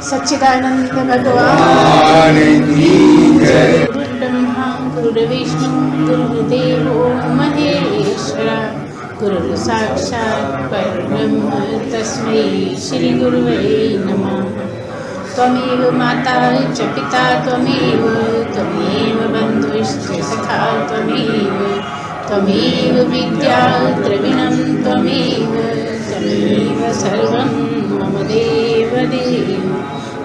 सच्चिदानंद भगवान की जय। गुरु ब्रह्मा गुरु विष्णु गुरुदेवो महेश्वरा, गुरु साक्षात् परब्रह्म तस्मै श्री गुरुवे नमः। त्वमेव माता च पिता त्वमेव, त्वमेव बन्धुश्च सखा त्वमेव, त्वमेव विद्या द्रविणं त्वमेव, त्वमेव सर्वं मम देवदेव,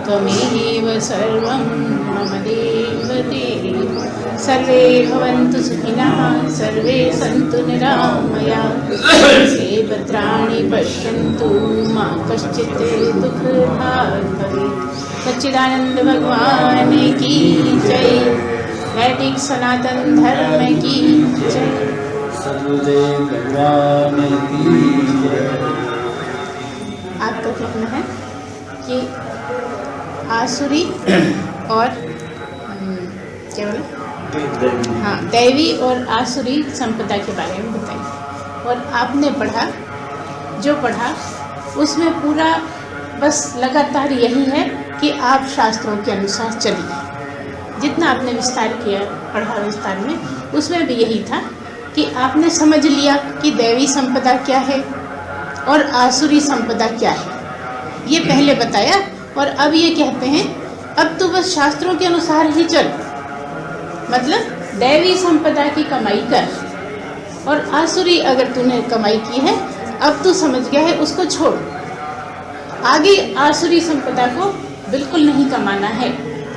त्वमेव सर्वं मम देवदेव। सर्वे भवन्तु सुखिनः, सर्वे सन्तु निरामयाः, सर्वे भद्राणि पश्यन्तु मा कश्चित् दुःखभाग् भवेत्। सच्चिदानंद भगवान की जय। वैदिक सनातन धर्म की जय। सदगुरुदेव भगवान की जय। आपका कहना है कि आसुरी और क्या बोले, हाँ, दैवी और आसुरी संपदा के बारे में बताइए। और आपने पढ़ा, जो पढ़ा उसमें पूरा बस लगातार यही है कि आप शास्त्रों के अनुसार चलिए। जितना आपने विस्तार किया, पढ़ा विस्तार में, उसमें भी यही था कि आपने समझ लिया कि दैवी संपदा क्या है और आसुरी संपदा क्या है, ये पहले बताया। और अब ये कहते हैं अब तो बस शास्त्रों के अनुसार ही चल, मतलब दैवी संपदा की कमाई कर, और आसुरी अगर तूने कमाई की है अब तू समझ गया है उसको छोड़, आगे आसुरी संपदा को बिल्कुल नहीं कमाना है।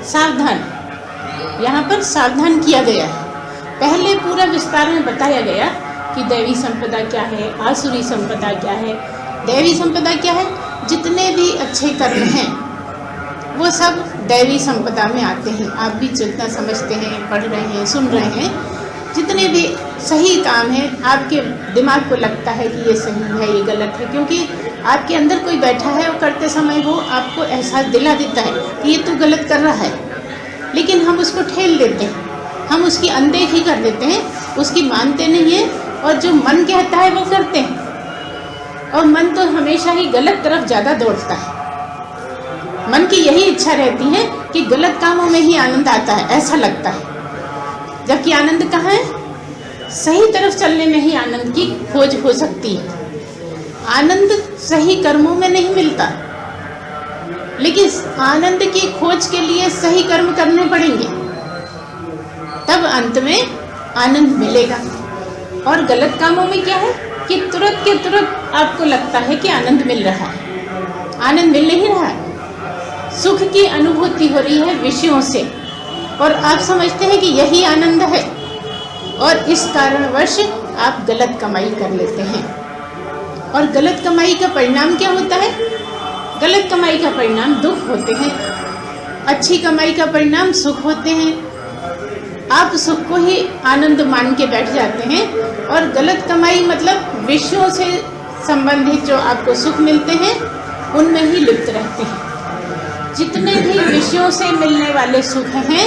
सावधान, यहाँ पर सावधान किया गया है। पहले पूरा विस्तार में बताया गया कि दैवी संपदा क्या है, आसुरी संपदा क्या है। दैवी संपदा क्या है, जितने भी अच्छे कर्म हैं वो सब दैवी संपदा में आते हैं। आप भी जितना समझते हैं, पढ़ रहे हैं, सुन रहे हैं, जितने भी सही काम है आपके दिमाग को लगता है कि ये सही है, ये गलत है, क्योंकि आपके अंदर कोई बैठा है और करते समय वो आपको एहसास दिला देता है कि ये तो गलत कर रहा है, लेकिन हम उसको ठेल देते हैं, हम उसकी अनदेखी कर देते हैं, उसकी मानते नहीं हैं, और जो मन कहता है वो करते हैं। और मन तो हमेशा ही गलत तरफ ज़्यादा दौड़ता है। मन की यही इच्छा रहती है कि गलत कामों में ही आनंद आता है, ऐसा लगता है, जबकि आनंद कहाँ है? सही तरफ चलने में ही आनंद की खोज हो सकती है। आनंद सही कर्मों में नहीं मिलता, लेकिन आनंद की खोज के लिए सही कर्म करने पड़ेंगे, तब अंत में आनंद मिलेगा। और गलत कामों में क्या है कि तुरंत के तुरंत आपको लगता है कि आनंद मिल रहा है, आनंद मिल नहीं रहा है, सुख की अनुभूति हो रही है विषयों से, और आप समझते हैं कि यही आनंद है, और इस कारणवश आप गलत कमाई कर लेते हैं। और गलत कमाई का परिणाम क्या होता है? गलत कमाई का परिणाम दुख होते हैं, अच्छी कमाई का परिणाम सुख होते हैं। आप सुख को ही आनंद मान के बैठ जाते हैं, और गलत कमाई मतलब विषयों से संबंधित जो आपको सुख मिलते हैं उनमें ही लिप्त रहते हैं। जितने भी विषयों से मिलने वाले सुख हैं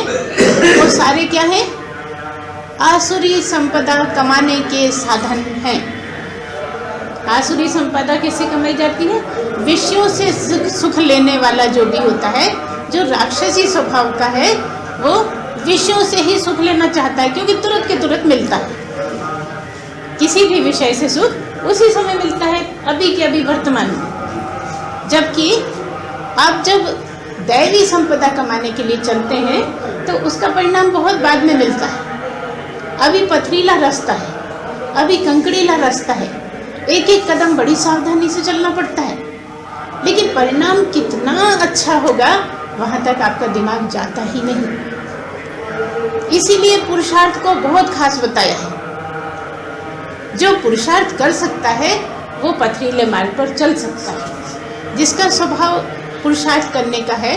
वो सारे क्या हैं? आसुरी संपदा कमाने के साधन हैं। आसुरी संपदा किससे कमाई जाती है? विषयों से सुख लेने वाला जो भी होता है, जो राक्षसी स्वभाव का है, वो विषयों से ही सुख लेना चाहता है, क्योंकि तुरंत के तुरंत मिलता है। किसी भी विषय से सुख उसी समय मिलता है, अभी के अभी वर्तमान में। जबकि आप जब दैवी संपदा कमाने के लिए चलते हैं तो उसका परिणाम बहुत बाद में मिलता है। अभी पथरीला रास्ता है, अभी कंकड़ीला रास्ता है, एक एक कदम बड़ी सावधानी से चलना पड़ता है, लेकिन परिणाम कितना अच्छा होगा वहाँ तक आपका दिमाग जाता ही नहीं। इसीलिए पुरुषार्थ को बहुत खास बताया है। जो पुरुषार्थ कर सकता है वो पथरीले मार्ग पर चल सकता है। जिसका स्वभाव पुरुषार्थ करने का है,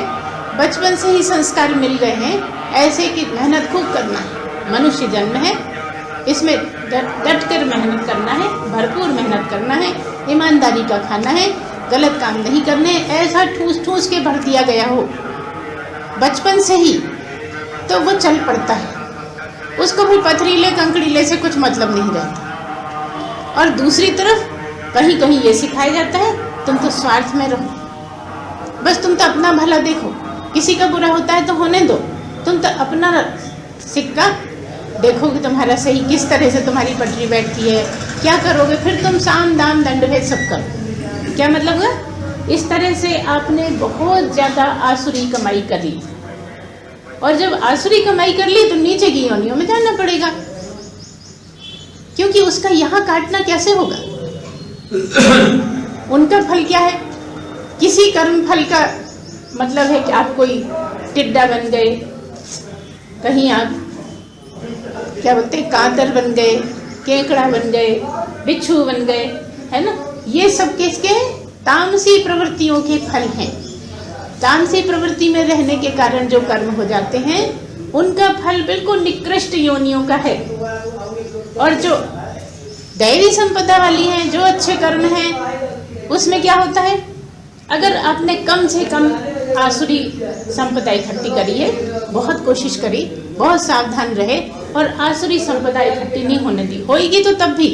बचपन से ही संस्कार मिल गए हैं ऐसे कि मेहनत खूब करना है, मनुष्य जन्म है, इसमें डट कर मेहनत करना है, भरपूर मेहनत करना है, ईमानदारी का खाना है, गलत काम नहीं करने, ऐसा ठूस ठूस के भर दिया गया हो बचपन से ही, तो वो चल पड़ता है। उसको भी पथरीले कंकड़ीले से कुछ मतलब नहीं रहता। और दूसरी तरफ कहीं कहीं ये सिखाया जाता है तुम तो स्वार्थ में रहो, बस तुम तो अपना भला देखो, किसी का बुरा होता है तो होने दो, तुम तो अपना सिक्का देखो कि तुम्हारा सही किस तरह से तुम्हारी पटरी बैठती है, क्या करोगे, फिर तुम साम दाम दंड भेद सब करो। क्या मतलब है? इस तरह से आपने बहुत ज़्यादा आसुरी कमाई कर ली, और जब आसुरी कमाई कर ली तो नीचे की योनियों में जाना पड़ेगा, क्योंकि उसका यहाँ काटना कैसे होगा? उनका फल क्या है? किसी कर्म फल का मतलब है कि आप कोई टिड्डा बन गए, कहीं आप क्या बोलते हैं कांतर बन गए, केकड़ा बन गए, बिच्छू बन गए, है ना? ये सब किसके? तामसी प्रवृत्तियों के फल हैं। तामसी प्रवृत्ति में रहने के कारण जो कर्म हो जाते हैं उनका फल बिल्कुल निकृष्ट योनियों का है। और जो दैवी संपदा वाली हैं, जो अच्छे कर्म हैं, उसमें क्या होता है? अगर आपने कम से कम आसुरी संपदा इकट्ठी करी है, बहुत कोशिश करी, बहुत सावधान रहे और आसुरी संपदा इकट्ठी नहीं होने दी, होगी तो तब भी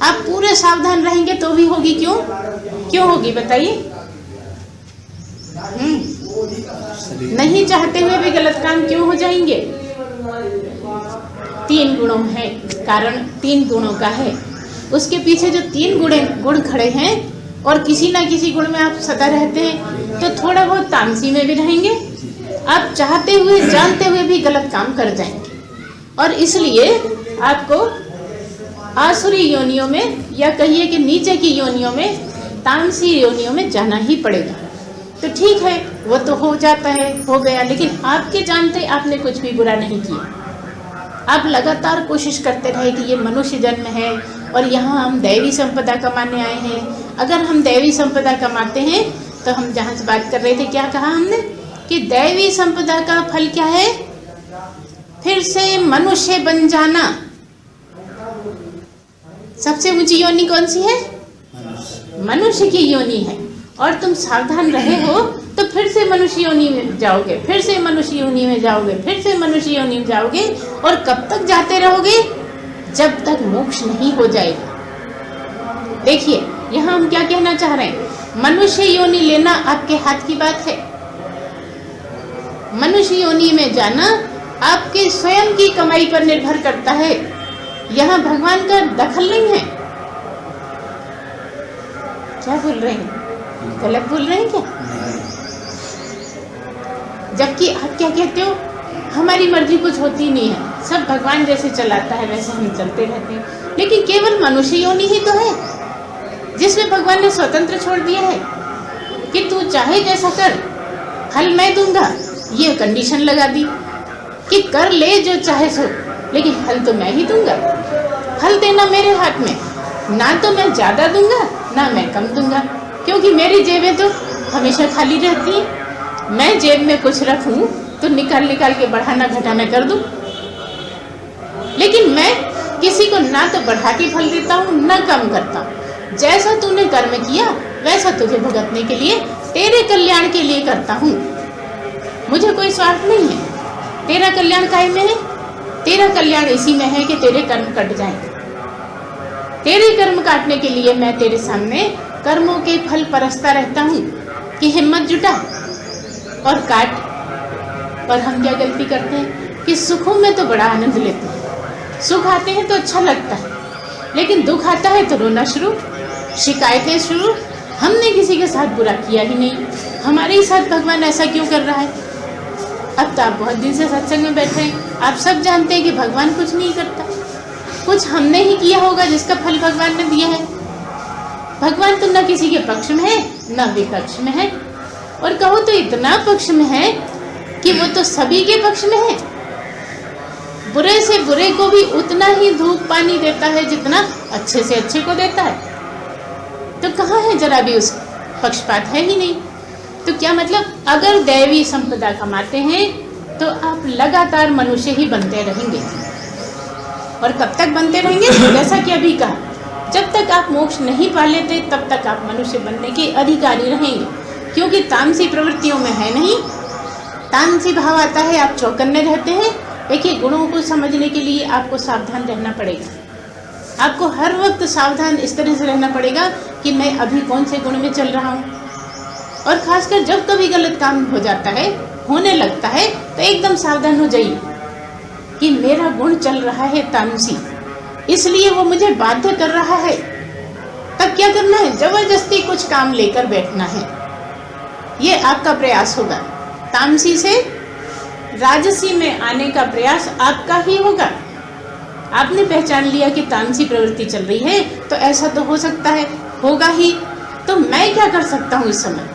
आप पूरे सावधान रहेंगे तो भी होगी। क्यों क्यों होगी बताइए? नहीं चाहते हुए भी गलत काम क्यों हो जाएंगे? 3 गुणों है कारण, 3 गुणों का है। उसके पीछे जो 3 गुण खड़े हैं और किसी ना किसी गुण में आप सदा रहते हैं तो थोड़ा बहुत तामसी में भी रहेंगे, आप चाहते हुए जानते हुए भी गलत काम कर जाएंगे, और इसलिए आपको आसुरी योनियों में या कहिए कि नीचे की योनियों में, तामसी योनियों में जाना ही पड़ेगा। तो ठीक है, वो तो हो जाता है, हो गया, लेकिन आपके जानते आपने कुछ भी बुरा नहीं किया। आप लगातार कोशिश करते रहे कि ये मनुष्य जन्म है और यहाँ हम दैवी संपदा कमाने आए हैं। अगर हम दैवी संपदा कमाते हैं तो हम जहाँ से बात कर रहे थे, क्या कहा हमने कि दैवी संपदा का फल क्या है? फिर से मनुष्य बन जाना। सबसे ऊंची योनि कौन सी है? मनुष्य की योनि है। और तुम सावधान रहे हो तो फिर से मनुष्य योनि में जाओगे, फिर से मनुष्य योनि में जाओगे, फिर से मनुष्य योनि में जाओगे, और कब तक जाते रहोगे? जब तक मोक्ष नहीं हो जाएगा। देखिए यहाँ हम क्या कहना चाह रहे हैं, मनुष्य योनि लेना आपके हाथ की बात है। मनुष्य योनि में जाना आपके स्वयं की कमाई पर निर्भर करता है। यहाँ भगवान का दखल नहीं है। क्या बोल रहे हैं? गलत बोल रहे हैं क्या? जबकि आप क्या कहते हो, हमारी मर्जी कुछ होती नहीं है, सब भगवान जैसे चलाता है वैसे हम चलते रहते हैं। लेकिन केवल मनुष्य योनि ही तो है जिसमें भगवान ने स्वतंत्र छोड़ दिया है कि तू चाहे जैसा कर, फल मैं दूंगा। ये कंडीशन लगा दी कि कर ले जो चाहे सो, लेकिन फल तो मैं ही दूंगा। फल देना मेरे हाथ में, ना तो मैं ज़्यादा दूंगा ना मैं कम दूंगा, क्योंकि मेरी जेबें तो हमेशा खाली रहती हैं। मैं जेब में कुछ रखूं तो निकाल निकाल के बढ़ाना घटाना कर दूं, लेकिन मैं किसी को ना तो बढ़ा के फल देता हूँ ना कम करता हूँ। जैसा तूने कर्म किया वैसा तुझे भुगतने के लिए, तेरे कल्याण के लिए करता हूँ। मुझे कोई स्वार्थ नहीं है। तेरा कल्याण काहे में है? तेरा कल्याण इसी में है कि तेरे कर्म कट जाएं। तेरे कर्म काटने के लिए मैं तेरे सामने कर्मों के फल परसता रहता हूँ कि हिम्मत जुटा और काट। और हम क्या गलती करते हैं कि सुखों में तो बड़ा आनंद लेते हैं, सुख आते हैं तो अच्छा लगता है, लेकिन दुख आता है तो रोना शुरू, शिकायतें शुरू। हमने किसी के साथ बुरा किया ही नहीं, हमारे ही साथ भगवान ऐसा क्यों कर रहा है? अब तो आप बहुत दिन से सत्संग में बैठे हैं, आप सब जानते हैं कि भगवान कुछ नहीं करता, कुछ हमने ही किया होगा जिसका फल भगवान ने दिया है। भगवान तो न किसी के पक्ष में है न विपक्ष में है, और कहो तो इतना पक्ष में है कि वो तो सभी के पक्ष में है। बुरे से बुरे को भी उतना ही धूप पानी देता है जितना अच्छे से अच्छे को देता है। तो कहाँ है जरा भी उस पक्षपात है ही नहीं। तो क्या मतलब, अगर दैवी संपदा कमाते हैं तो आप लगातार मनुष्य ही बनते रहेंगे। और कब तक बनते रहेंगे? जैसा कि अभी कहा, जब तक आप मोक्ष नहीं पा लेते तब तक आप मनुष्य बनने के अधिकारी रहेंगे, क्योंकि तामसी प्रवृत्तियों में है नहीं। तामसी भाव आता है, आप चौकन्ने रहते हैं। देखिए, गुणों को समझने के लिए आपको सावधान रहना पड़ेगा। आपको हर वक्त सावधान इस तरह से रहना पड़ेगा कि मैं अभी कौन से गुण में चल रहा हूँ। और खासकर जब कभी गलत काम हो जाता है, होने लगता है, तो एकदम सावधान हो जाइए कि मेरा गुण चल रहा है तामसी, इसलिए वो मुझे बाध्य कर रहा है। तब क्या करना है? जबरदस्ती कुछ काम लेकर बैठना है। ये आपका प्रयास होगा। तामसी से राजसी में आने का प्रयास आपका ही होगा। आपने पहचान लिया कि तामसी प्रवृत्ति चल रही है, तो ऐसा तो हो सकता है, होगा ही। तो मैं क्या कर सकता हूँ इस समय?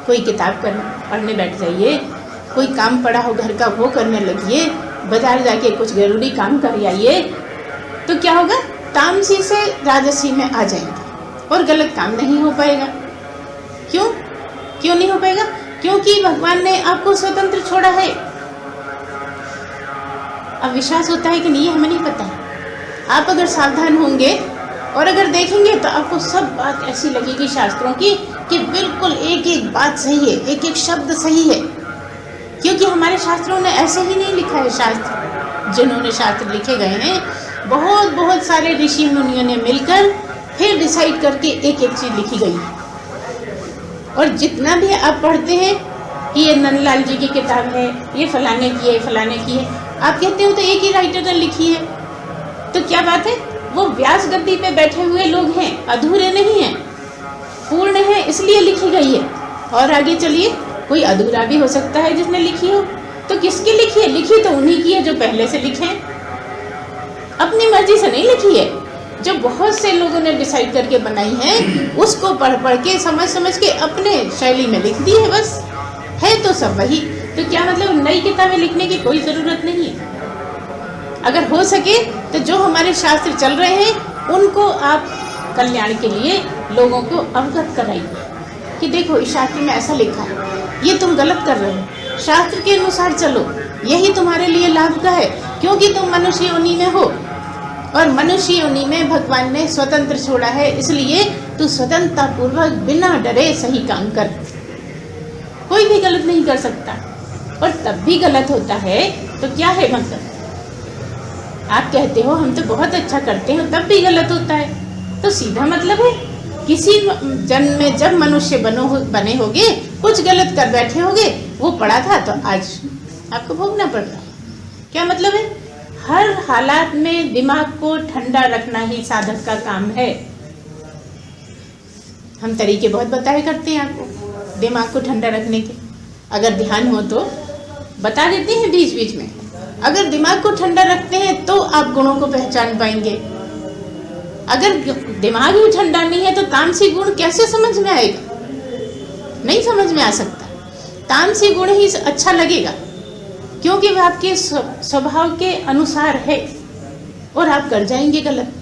कोई किताब पढ़ने बैठ जाइए, कोई काम पड़ा हो घर का वो करने लगिए, बाजार जाके कुछ जरूरी काम कर आइए। तो क्या होगा? तामसी से राजसी में आ जाएंगे और गलत काम नहीं हो पाएगा। क्यों नहीं हो पाएगा? क्योंकि भगवान ने आपको स्वतंत्र छोड़ा है। अब विश्वास होता है कि नहीं, हमें नहीं पता है। आप अगर सावधान होंगे और अगर देखेंगे तो आपको सब बात ऐसी लगेगी शास्त्रों की कि बिल्कुल एक एक बात सही है, एक एक शब्द सही है। क्योंकि हमारे शास्त्रों ने ऐसे ही नहीं लिखा है। शास्त्र, जिन्होंने शास्त्र लिखे गए हैं, बहुत सारे ऋषि मुनियों ने मिलकर फिर डिसाइड करके एक एक चीज लिखी गई है। और जितना भी आप पढ़ते हैं कि ये नंदलाल जी की किताब है, ये फलाने की है, फलाने की है, आप कहते हो तो एक ही राइटर ने लिखी है। तो क्या बात है? वो व्यास गद्दी पे बैठे हुए लोग हैं, अधूरे नहीं हैं, पूर्ण है, इसलिए लिखी गई है। और आगे चलिए, कोई अधूरा भी हो सकता है जिसने लिखी हो। तो किसकी लिखी है? लिखी तो उन्हीं की है जो पहले से लिखे हैं। अपनी मर्जी से नहीं लिखी है, जो बहुत से लोगों ने डिसाइड करके बनाई है, उसको पढ़ के समझ के अपने शैली में लिख दी है। बस है तो सब वही। तो क्या मतलब नई किताबें लिखने की कोई ज़रूरत नहीं है। अगर हो सके तो जो हमारे शास्त्र चल रहे हैं उनको आप कल्याण के लिए लोगों को अवगत कराइए कि देखो इस शास्त्र में ऐसा लिखा है, ये तुम गलत कर रहे हो, शास्त्र के अनुसार चलो, यही तुम्हारे लिए लाभ का है। क्योंकि तुम मनुष्य योनि में हो और मनुष्य योनि में भगवान ने स्वतंत्र छोड़ा है, इसलिए तू स्वतंत्रता पूर्वक बिना डरे सही काम कर। कोई भी गलत नहीं कर सकता। और तब भी गलत होता है तो क्या है मतलब? आप कहते हो हम तो बहुत अच्छा करते हैं, तब भी गलत होता है, तो सीधा मतलब है किसी जन्म में जब मनुष्य बने होगे, कुछ गलत कर बैठे होगे, वो पड़ा था तो आज आपको भोगना पड़ रहा है। क्या मतलब है? हर हालात में दिमाग को ठंडा रखना ही साधक का काम है। हम तरीके बहुत बताए करते हैं आपको दिमाग को ठंडा रखने के, अगर ध्यान हो तो बता देते हैं बीच बीच में। अगर दिमाग को ठंडा रखते हैं तो आप गुणों को पहचान पाएंगे। अगर दिमाग ही ठंडा नहीं है तो तामसी गुण कैसे समझ में आएगा? नहीं समझ में आ सकता। तामसी गुण ही अच्छा लगेगा क्योंकि वह आपके स्वभाव के अनुसार है और आप कर जाएंगे गलत।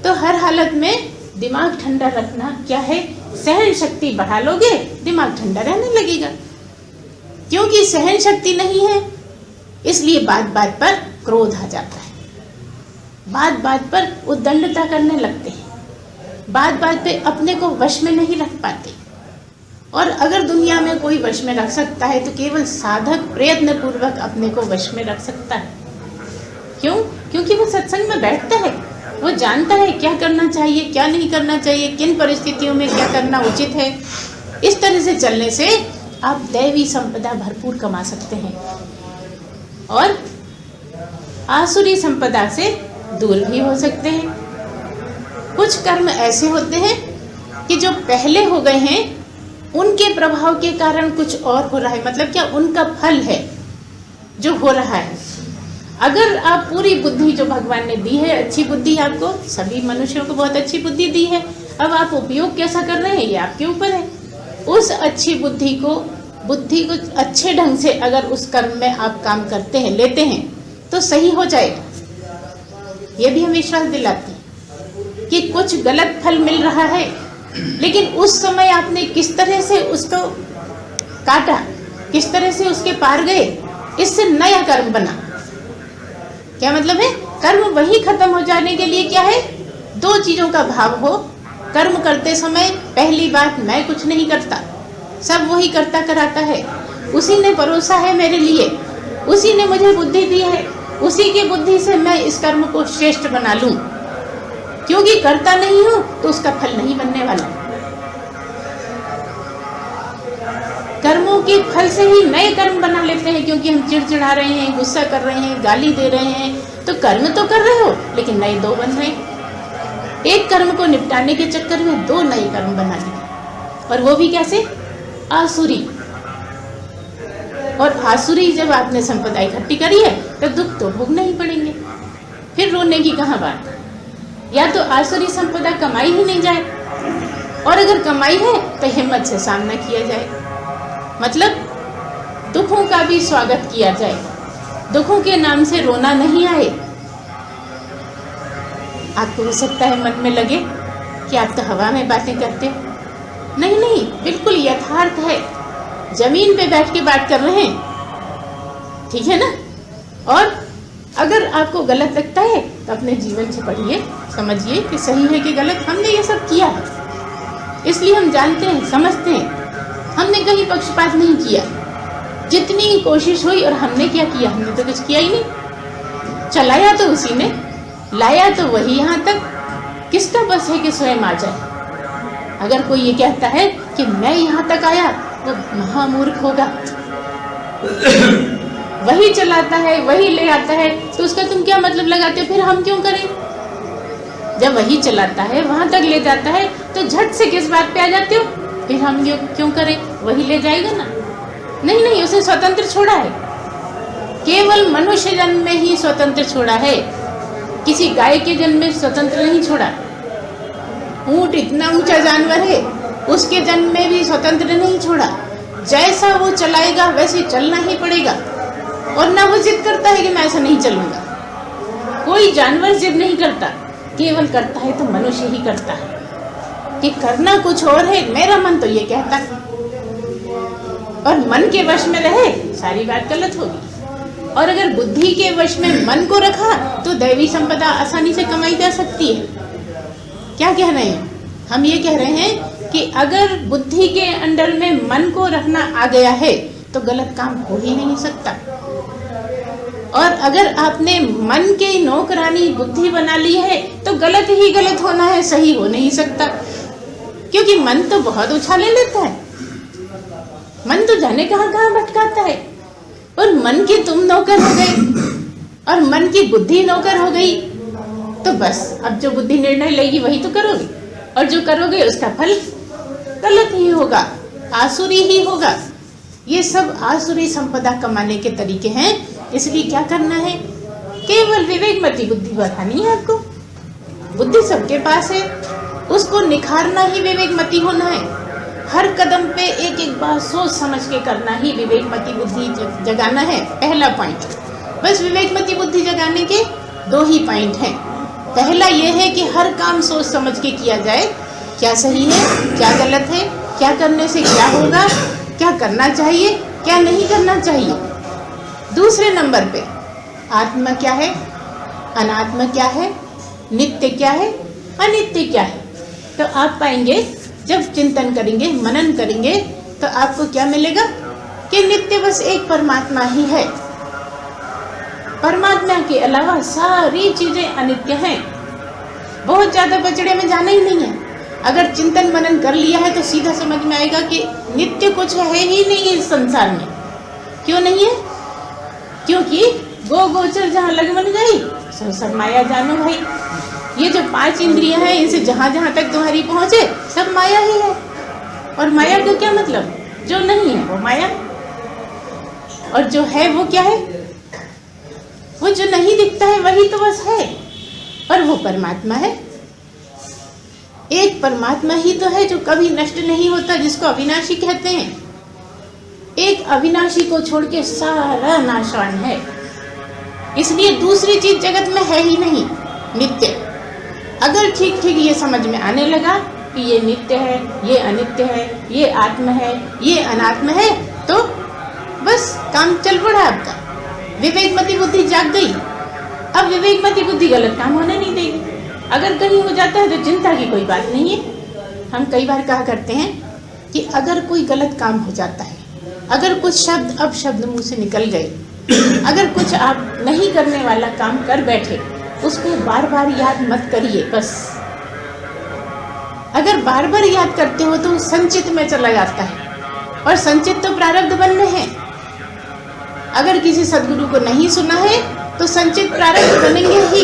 तो हर हालत में दिमाग ठंडा रखना क्या है? सहन शक्ति बढ़ा लोगे, दिमाग ठंडा रहने लगेगा। क्योंकि सहन शक्ति नहीं है इसलिए बात बात पर क्रोध आ जाता है, बात बात पर उद्दंडता करने लगते हैं, बात बात पे अपने को वश में नहीं रख पाते। और अगर दुनिया में कोई वश में रख सकता है तो केवल साधक प्रयत्न पूर्वक अपने को वश में रख सकता है। क्यों? क्योंकि वो सत्संग में बैठता है, वो जानता है क्या करना चाहिए, क्या नहीं करना चाहिए, किन परिस्थितियों में क्या करना उचित है। इस तरह से चलने से आप दैवी संपदा भरपूर कमा सकते हैं और आसुरी संपदा से दूर भी हो सकते हैं। कुछ कर्म ऐसे होते हैं कि जो पहले हो गए हैं उनके प्रभाव के कारण कुछ और हो रहा है, मतलब क्या उनका फल है जो हो रहा है। अगर आप पूरी बुद्धि जो भगवान ने दी है, अच्छी बुद्धि आपको, सभी मनुष्यों को बहुत अच्छी बुद्धि दी है, अब आप उपयोग कैसा कर रहे हैं ये आपके ऊपर है। उस अच्छी बुद्धि को अच्छे ढंग से अगर उस कर्म में आप काम करते हैं, लेते हैं, तो सही हो जाएगा। ये भी हम विश्वास दिलाते हैं कि कुछ गलत फल मिल रहा है, लेकिन उस समय आपने किस तरह से उसको काटा, किस तरह से उसके पार गए, इससे नया कर्म बना। क्या मतलब है? कर्म वही खत्म हो जाने के लिए क्या है? दो चीजों का भाव हो। कर्म करते समय पहली बात, मैं कुछ नहीं करता, सब वही करता कराता है, उसी ने परोसा है मेरे लिए, उसी ने मुझे बुद्धि दी है, उसी की बुद्धि से मैं इस कर्म को श्रेष्ठ बना लूं। क्योंकि करता नहीं हूं तो उसका फल नहीं बनने वाला। कर्मों के फल से ही नए कर्म बना लेते हैं, क्योंकि हम चिड़चिड़ा रहे हैं, गुस्सा कर रहे हैं, गाली दे रहे हैं, तो कर्म तो कर रहे हो लेकिन नए दो बन रहे हैं। एक कर्म को निपटाने के चक्कर में दो नए कर्म बना लिए, और वो भी कैसे? आसुरी। और आसुरी जब आपने संपदा इकट्ठी करी है तो दुख तो भोगना ही पड़ेंगे, फिर रोने की कहाँ बात। या तो आसुरी संपदा कमाई ही नहीं जाए, और अगर कमाई है तो हिम्मत से सामना किया जाए, मतलब दुखों का भी स्वागत किया जाए, दुखों के नाम से रोना नहीं आए। आपको हो सकता है मन में लगे कि आप तो हवा में बातें करते हो, नहीं नहीं, बिल्कुल यथार्थ है, जमीन पे बैठ के बात कर रहे हैं, ठीक है ना। और अगर आपको गलत लगता है तो अपने जीवन से पढ़िए, समझिए कि सही है कि गलत। हमने ये सब किया है, इसलिए हम जानते हैं, समझते हैं, हमने कहीं पक्षपात नहीं किया। जितनी कोशिश हुई, और हमने क्या किया? हमने तो कुछ किया ही नहीं। चलाया तो उसी ने, लाया तो वही यहाँ तक। किसका बस है कि स्वयं आ जाए? अगर कोई ये कहता है कि मैं यहाँ तक आया, वो महामूर्ख होगा। वही चलाता है, वही ले आता है, तो उसका तुम क्या मतलब लगाते हो? फिर हम क्यों करें? जब वही चलाता है, वहां तक ले जाता है, तो झट से किस बात पे आ जाते हो? फिर हम क्यों करें? वही ले जाएगा ना। नहीं नहीं, उसे स्वतंत्र छोड़ा है, केवल मनुष्य जन्म में ही स्वतंत्र छोड़ा है, किसी गाय के जन्म में स्वतंत्र नहीं छोड़ा। ऊंट इतना ऊंचा जानवर है, उसके जन्म में भी स्वतंत्र नहीं छोड़ा। जैसा वो चलाएगा वैसे चलना ही पड़ेगा, और ना वो जिद करता है कि मैं ऐसा नहीं चलूंगा। कोई जानवर जिद नहीं करता, केवल करता है तो मनुष्य ही करता है कि करना कुछ और है, मेरा मन तो ये कहता है। और मन के वश में रहे, सारी बात गलत होगी। और अगर बुद्धि के वश में मन को रखा तो दैवी संपदा आसानी से कमाई जा सकती है। क्या कह रहे हैं हम? ये कह रहे हैं कि अगर बुद्धि के अंडर में मन को रखना आ गया है तो गलत काम हो ही नहीं सकता। और अगर आपने मन के नौकरानी बुद्धि बना ली है तो गलत ही गलत होना है, सही हो नहीं सकता। क्योंकि मन तो बहुत उछाले लेता है, मन तो जाने कहाँ कहाँ भटकाता है। और मन के तुम नौकर हो गए और मन की बुद्धि नौकर हो गई, तो बस अब जो बुद्धि निर्णय लेगी वही तो करोगे, और जो करोगे उसका फल गलत ही होगा, आसुरी ही होगा। ये सब आसुरी संपदा कमाने के तरीके हैं। इसलिए क्या करना है? केवल विवेकमती बुद्धि बढ़ानी है आपको। बुद्धि सबके पास है, उसको निखारना ही विवेकमती होना है। हर कदम पे एक एक बार सोच समझ के करना ही विवेकमती बुद्धि जगाना है। पहला पॉइंट, बस विवेकमती बुद्धि जगाने के दो ही पॉइंट हैं। पहला ये है कि हर काम सोच समझ के किया जाए, क्या सही है, क्या गलत है, क्या करने से क्या होगा, क्या करना चाहिए, क्या नहीं करना चाहिए। दूसरे नंबर पे आत्मा क्या है, अनात्मा क्या है, नित्य क्या है, अनित्य क्या है। तो आप पाएंगे जब चिंतन करेंगे, मनन करेंगे, तो आपको क्या मिलेगा कि नित्य बस एक परमात्मा ही है। परमात्मा के अलावा सारी चीजें अनित्य हैं। बहुत ज्यादा बचड़े में जाना ही नहीं है। अगर चिंतन मनन कर लिया है तो सीधा समझ में आएगा कि नित्य कुछ है ही नहीं इस संसार में। क्यों नहीं है? क्योंकि गो गोचर जहाँ लग बन गई सब माया जानो भाई। ये जो 5 इंद्रियां हैं, इनसे जहाँ जहाँ तक तुम्हारी पहुँचे सब माया ही है। और माया का क्या मतलब? जो नहीं है वो माया, और जो है वो क्या है? वो जो नहीं दिखता है वही तो बस है, और वो परमात्मा है। एक परमात्मा ही तो है जो कभी नष्ट नहीं होता, जिसको अविनाशी कहते हैं। एक अविनाशी को छोड़ के सारा नाशवान है। इसलिए दूसरी चीज जगत में है ही नहीं, नित्य। अगर ठीक ठीक ये समझ में आने लगा कि ये नित्य है, ये अनित्य है, ये आत्म है, ये अनात्म है, तो बस काम चल पड़ा आपका। विवेकमती बुद्धि जाग गई। अब विवेकमती बुद्धि गलत काम होने नहीं देगी। अगर कहीं हो जाता है तो चिंता की कोई बात नहीं है। हम कई बार कहा करते हैं कि अगर कोई गलत काम हो जाता है, अगर कुछ शब्द अब शब्द मुंह से निकल गए, अगर कुछ आप नहीं करने वाला काम कर बैठे, उसको बार बार याद मत करिए। बस अगर बार बार याद करते हो तो संचित में चला जाता है, और संचित तो प्रारब्ध बनने हैं। अगर किसी सद्गुरु को नहीं सुना है तो संचित प्रारब्ध बनेंगे ही,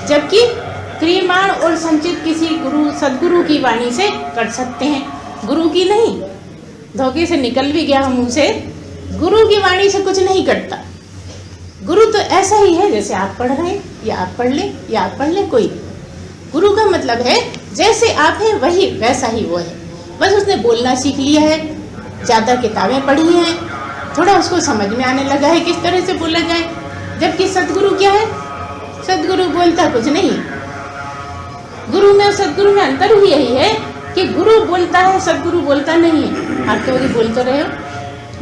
जबकि क्रियमाण और संचित किसी सद्गुरु की वाणी से कर सकते हैं, गुरु की नहीं। धोखे से निकल भी गया मुंह से, गुरु की वाणी से कुछ नहीं कटता। गुरु तो ऐसा ही है जैसे आप पढ़ रहे हैं, या आप पढ़ लें या आप पढ़ लें, कोई। गुरु का मतलब है जैसे आप हैं वही वैसा ही वो है, बस उसने बोलना सीख लिया है, ज़्यादा किताबें पढ़ी हैं, थोड़ा उसको समझ में आने लगा है किस तरह से बोला जाए। जबकि सद्गुरु क्या है? सद्गुरु बोलता कुछ नहीं। गुरु में और सद्गुरु में अंतर ही यही है कि गुरु बोलता है, सद्गुरु बोलता नहीं है। आप तो अभी बोल तो रहे हो,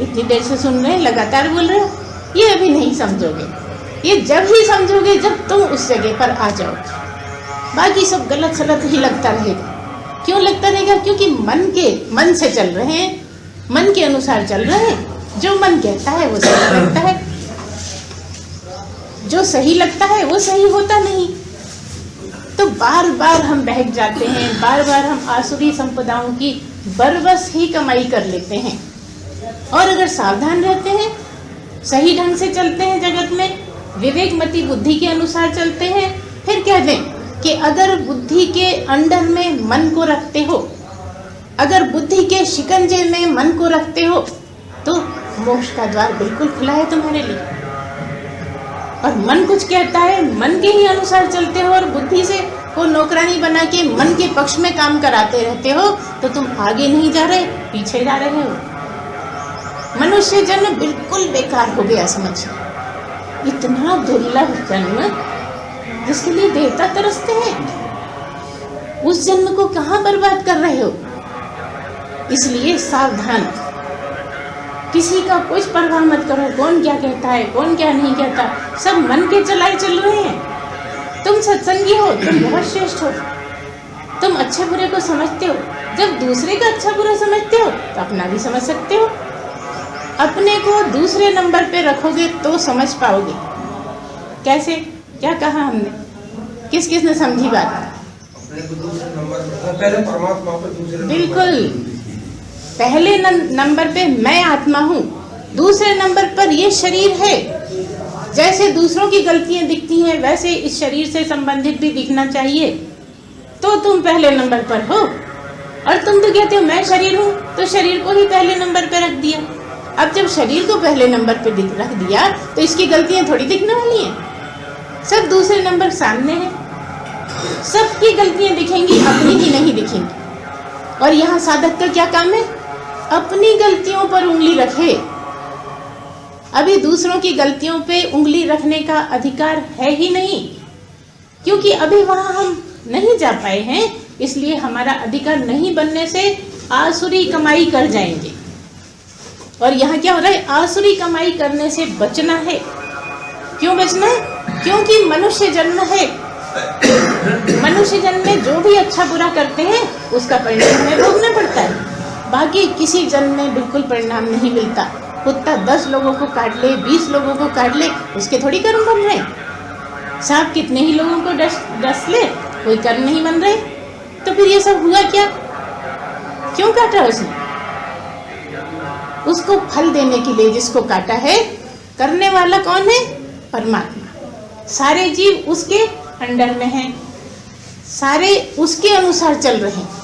इतनी देर से सुन रहे हैं, लगातार बोल रहे हो, ये अभी नहीं समझोगे। ये जब ही समझोगे जब तुम उस जगह पर आ जाओ। बाकी सब गलत सलत ही लगता रहेगा। क्यों लगता रहेगा? क्योंकि मन से चल रहे हैं, मन के अनुसार चल रहे हैं। जो मन कहता है वो सही लगता है, जो सही लगता है वो सही होता नहीं। तो बार बार हम बहक जाते हैं, बार बार हम आसुरी संपदाओं की बरबस ही कमाई कर लेते हैं। और अगर सावधान रहते हैं, सही ढंग से चलते हैं, जगत में विवेकमती बुद्धि के अनुसार चलते हैं, फिर कह दें कि अगर बुद्धि के अंडर में मन को रखते हो, अगर बुद्धि के शिकंजे में मन को रखते हो, तो मोक्ष का द्वार बिल्कुल खुला है तुम्हारे लिए। और मन कुछ कहता है, मन के ही अनुसार चलते हो और बुद्धि से को नौकरानी बना के मन के पक्ष में काम कराते रहते हो, तो तुम आगे नहीं जा रहे, पीछे जा रहे हो। मनुष्य जन्म बिल्कुल बेकार हो गया, समझ। इतना दुर्लभ जन्म जिसके लिए देवता तरसते हैं, उस जन्म को कहाँ बर्बाद कर रहे हो? इसलिए सावधान, किसी का कुछ परवाह मत करो। कौन क्या कहता है, कौन क्या नहीं कहता, सब मन के चलाए चल रहे हैं। तुम सत्संगी हो, तुम बहुत श्रेष्ठ हो, तुम अच्छे बुरे को समझते हो। जब दूसरे का अच्छा बुरा समझते हो तो अपना भी समझ सकते हो। अपने को दूसरे नंबर पे रखोगे तो समझ पाओगे। कैसे? क्या कहा हमने? किस किस ने समझी बात? अपने को दूसरे नंबर पर, पहले परमात्मा पर, दूसरे बिल्कुल। पहले नंबर पे मैं आत्मा हूँ, दूसरे नंबर पर ये शरीर है। जैसे दूसरों की गलतियां दिखती हैं वैसे इस शरीर से संबंधित भी दिखना चाहिए, तो तुम पहले नंबर पर हो। और तुम तो कहते हो मैं शरीर हूँ, तो शरीर को ही पहले नंबर पे रख दिया। अब जब शरीर को पहले नंबर पे रख दिया तो इसकी गलतियां थोड़ी दिखने वाली हैं। सब दूसरे नंबर सामने हैं, सबकी गलतियां दिखेंगी, अपनी ही नहीं दिखेंगी। और यहाँ साधक का क्या काम है? अपनी गलतियों पर उंगली रखे। अभी दूसरों की गलतियों पे उंगली रखने का अधिकार है ही नहीं, क्योंकि अभी वहां हम नहीं जा पाए हैं। इसलिए हमारा अधिकार नहीं बनने से आसुरी कमाई कर जाएंगे। और यहाँ क्या हो रहा है? आसुरी कमाई करने से बचना है। क्यों बचना है? क्योंकि मनुष्य जन्म है। मनुष्य जन्म में जो भी अच्छा बुरा करते हैं उसका परिणाम हमें भोगना पड़ता है। बाकी किसी जन्म में बिल्कुल परिणाम नहीं मिलता। कुत्ता 10 लोगों को काट ले, 20 लोगों को काट ले, उसके थोड़ी कर्म बन रहे। सांप कितने ही लोगों को डस ले, कोई कर्म नहीं बन रहे। तो फिर ये सब हुआ क्या? क्यों काटा उसने? उसको फल देने के लिए जिसको काटा है। करने वाला कौन है? परमात्मा। सारे जीव उसके अंडर में हैं, सारे उसके अनुसार चल रहे हैं।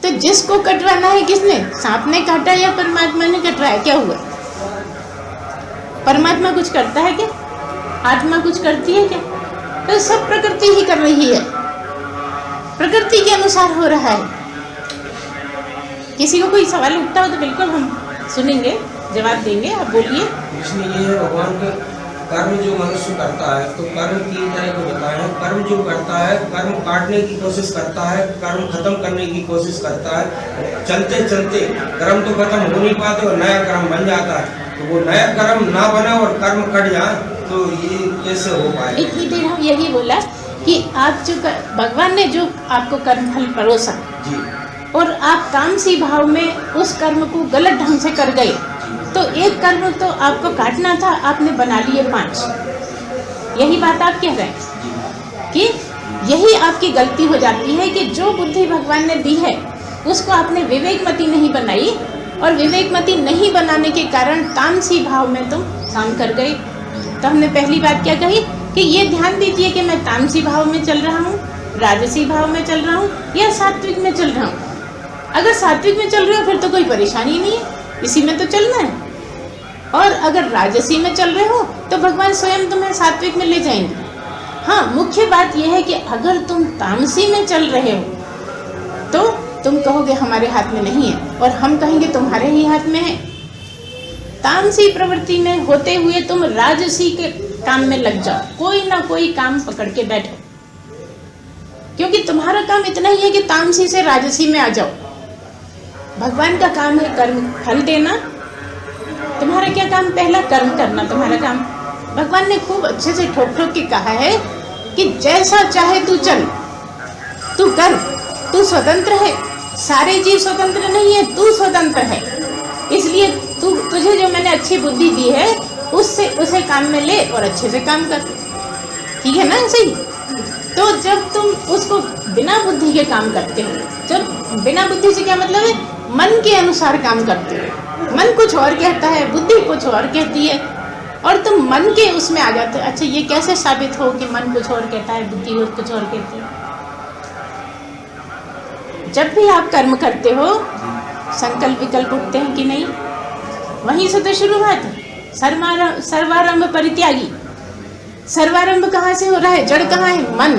तो जिसको कटवाना है किसने? सांप ने काटा या परमात्मा ने कटवाया? क्या हुआ? परमात्मा कुछ करता है क्या? आत्मा कुछ करती है क्या? तो सब प्रकृति ही कर रही है, प्रकृति के अनुसार हो रहा है। किसी को कोई सवाल उठता हो तो बिल्कुल हम सुनेंगे, जवाब देंगे। आप बोलिए। इसलिए ये है भगवान के कर्म जो मनुष्य करता है, तो कर्म 3 तरह के बताए हैं। कर्म जो करता है, कर्म काटने की कोशिश करता है, कर्म खत्म करने की कोशिश करता है। चलते चलते कर्म तो खत्म हो नहीं पाते और नया कर्म बन जाता है। तो वो नया कर्म ना बने और कर्म कट जाए तो ये कैसे हो पाए? इतनी देर हम यही बोला कि आप जो भगवान ने जो आपको कर्म फल परोसा जी, और आप तामसी भाव में उस कर्म को गलत ढंग से कर गए, तो एक कर्म तो आपको काटना था, आपने बना लिए 5। यही बात आप कह रहे हैं कि यही आपकी गलती हो जाती है कि जो बुद्धि भगवान ने दी है उसको आपने विवेकमती नहीं बनाई, और विवेकमती नहीं बनाने के कारण तामसी भाव में तुम काम कर गए। तो हमने पहली बात क्या कही कि ये ध्यान दीजिए कि मैं तामसी भाव में चल रहा हूँ, राजसी भाव में चल रहा हूँ या सात्विक में चल रहा हूँ। अगर सात्विक में चल रहे हो फिर तो कोई परेशानी नहीं है, इसी में तो चलना है। और अगर राजसी में चल रहे हो तो भगवान स्वयं तुम्हें सात्विक में ले जाएंगे। हाँ, मुख्य बात यह है कि अगर तुम तामसी में चल रहे हो तो तुम कहोगे हमारे हाथ में नहीं है, और हम कहेंगे तुम्हारे ही हाथ में है। तामसी प्रवृत्ति में होते हुए तुम राजसी के काम में लग जाओ, कोई ना कोई काम पकड़ के बैठो, क्योंकि तुम्हारा काम इतना ही है कि तामसी से राजसी में आ जाओ। भगवान का काम है कर्म फल देना, तुम्हारा क्या काम? पहला कर्म करना तुम्हारा काम। भगवान ने खूब अच्छे से ठोक ठोक के कहा है कि जैसा चाहे तू चल, तू कर, तू स्वतंत्र है। सारे जीव स्वतंत्र नहीं है, तू स्वतंत्र है। इसलिए तुझे जो मैंने अच्छी बुद्धि दी है उससे उसे काम में ले और अच्छे से काम कर, ठीक है ना? ऐसे ही तो जब तुम उसको बिना बुद्धि के काम करते हो, जब बिना बुद्धि से क्या मतलब है? मन के अनुसार काम करते हो। मन कुछ और कहता है, बुद्धि कुछ और कहती है, और तुम मन के उसमें आ जाते हो। अच्छा, ये कैसे साबित हो कि मन कुछ और कहता है, बुद्धि कुछ और कहती है? जब भी आप कर्म करते हो संकल्प विकल्प उठते हैं कि नहीं? वहीं से तो शुरुआत है। सर्वारंभ परित्यागी। सर्वारंभ कहाँ से हो रहा है? जड़ कहाँ है? मन।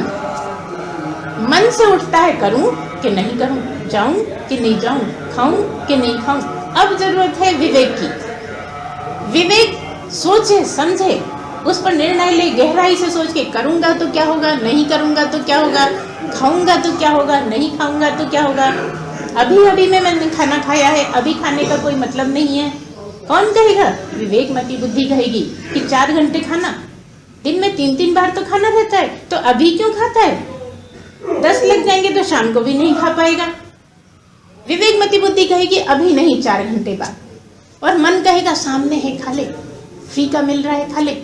मन से उठता है करूं कि नहीं करूं, जाऊं कि नहीं जाऊं, खाऊं कि नहीं खाऊं। अब जरूरत है विवेक की। विवेक सोचे समझे, उस पर निर्णय ले, गहराई से सोच के करूंगा तो क्या होगा, नहीं करूंगा तो क्या होगा, खाऊंगा तो क्या होगा, नहीं खाऊंगा तो क्या होगा। अभी अभी में मैंने खाना खाया है, अभी खाने का कोई मतलब नहीं है। कौन कहेगा? विवेकमती बुद्धि कहेगी कि 4 घंटे खाना, दिन में 3-3 बार तो खाना रहता है, तो अभी क्यों खाता है? 10 लग जाएंगे तो शाम को भी नहीं खा पाएगा। विवेकमती बुद्धि कहेगी अभी नहीं, 4 घंटे बाद। और मन कहेगा सामने है, खा ले, फ्री का मिल रहा है, खा ले।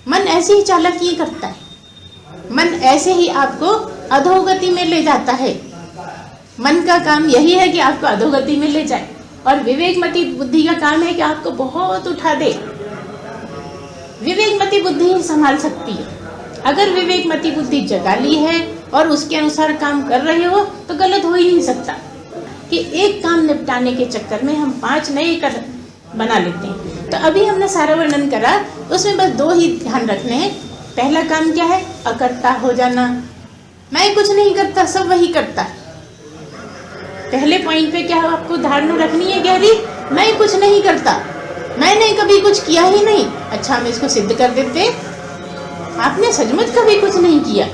मन ऐसे ही चालाकी करता है। मन ऐसे ही आपको अधोगति में ले जाता है। मन का काम यही है कि आपको अधोगति में ले जाए, और विवेकमती बुद्धि का काम है कि आपको बहुत उठा दे। विवेकमती बुद्धि ही संभाल सकती है। अगर विवेकमती बुद्धि जगा ली है और उसके अनुसार काम कर रहे हो तो गलत हो ही नहीं सकता कि एक काम निपटाने के चक्कर में हम 5 नए कर बना लेते हैं। तो अभी हमने सारा वर्णन करा, उसमें बस 2 ही ध्यान रखने हैं। पहला काम क्या है? अकर्ता हो जाना। मैं कुछ नहीं करता, सब वही करता है। पहले पॉइंट पे क्या आपको धारणा रखनी है गहरी? मैं कुछ नहीं करता, मैंने कभी कुछ किया ही नहीं। अच्छा, हम इसको सिद्ध कर देते, आपने सचमुच कभी कुछ नहीं किया।